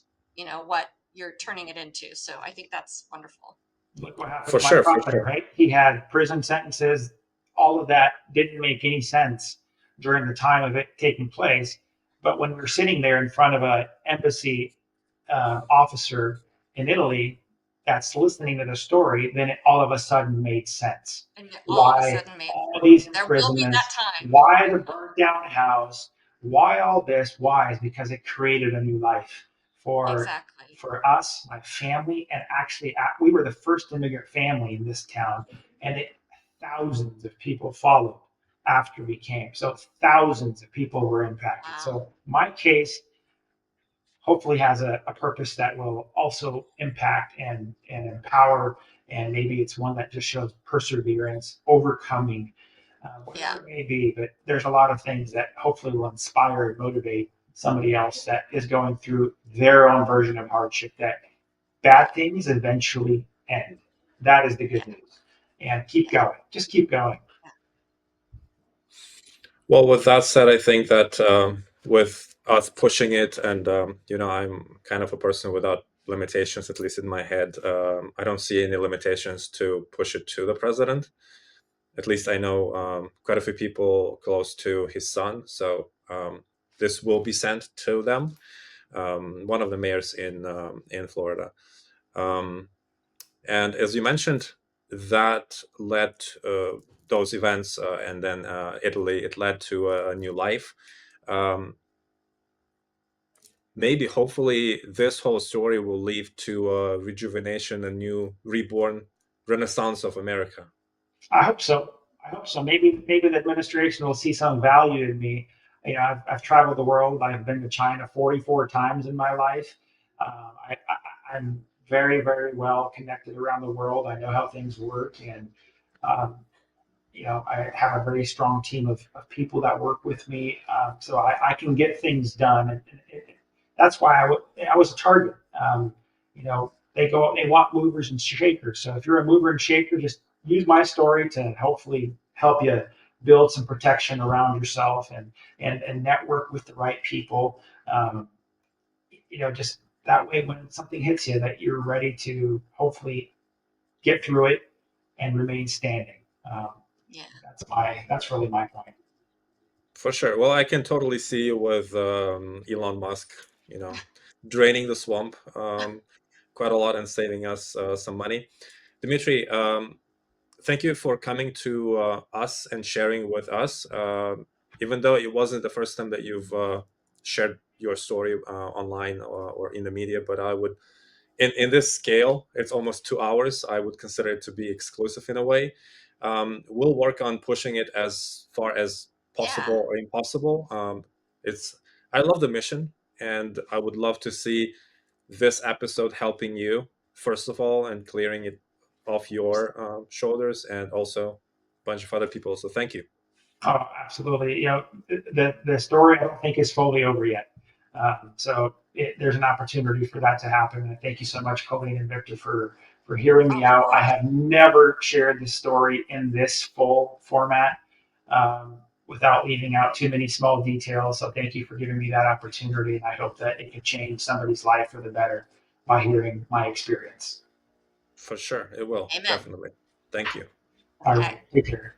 what you're turning it into. So I think that's wonderful. Look what happened For to my sure, for prophet, sure. right? He had prison sentences. All of that didn't make any sense during the time of it taking place. But when we're sitting there in front of an embassy officer in Italy that's listening to the story, then it all of a sudden made sense. And it all of a Why sudden made all these there will be that imprisonments? time. Why the burnt down house? Why all this? Why? Is because it created a new life for Exactly. us, my family, and actually we were the first immigrant family in this town, and thousands of people followed after we came. So thousands of people were impacted. Wow. So my case hopefully has a purpose that will also impact and empower, and maybe it's one that just shows perseverance, overcoming, Yeah. whatever it may be. But there's a lot of things that hopefully will inspire and motivate somebody else that is going through their own version of hardship, that bad things eventually end. That is the Yeah. good news. And keep going. Just keep going. Well, with that said, I think that with us pushing it, and I'm kind of a person without limitations, at least in my head. I don't see any limitations to push it to the president. At least I know quite a few people close to his son, so this will be sent to them. One of the mayors in Florida, um, and as you mentioned, that led those events, and then Italy. It led to a new life. Um, Maybe, hopefully, this whole story will lead to a rejuvenation, a new reborn renaissance of America. I hope so. I hope so. Maybe the administration will see some value in me. I've traveled the world. I've been to China 44 times in my life. I'm very, very well connected around the world. I know how things work, and um, I have a very strong team of people that work with me, so I can get things done, and that's why I was a target. They want movers and shakers. So if you're a mover and shaker, just use my story to hopefully help you build some protection around yourself and network with the right people. Just that way, when something hits you, that you're ready to hopefully get through it and remain standing. Yeah. That's really my point. For sure. Well, I can totally see you with Elon Musk, draining the swamp quite a lot and saving us some money. Dmitry, thank you for coming to us and sharing with us. Even though it wasn't the first time that you've shared your story online or in the media, but I would, in this scale, it's almost 2 hours. I would consider it to be exclusive in a way. We'll work on pushing it as far as Yeah. possible or impossible. It's I love the mission, and I would love to see this episode helping you first of all and clearing it off your shoulders, and also a bunch of other people. So thank you. Oh, absolutely. The story I don't think is fully over yet. There's an opportunity for that to happen. And thank you so much, Colleen and Victor, for hearing me Of out. I course. have never shared the story in this full format without leaving out too many small details. So thank you for giving me that opportunity. And I hope that it could change somebody's life for the better by hearing my experience. For sure, it will Amen. definitely. Thank you. All Okay. right. Take care.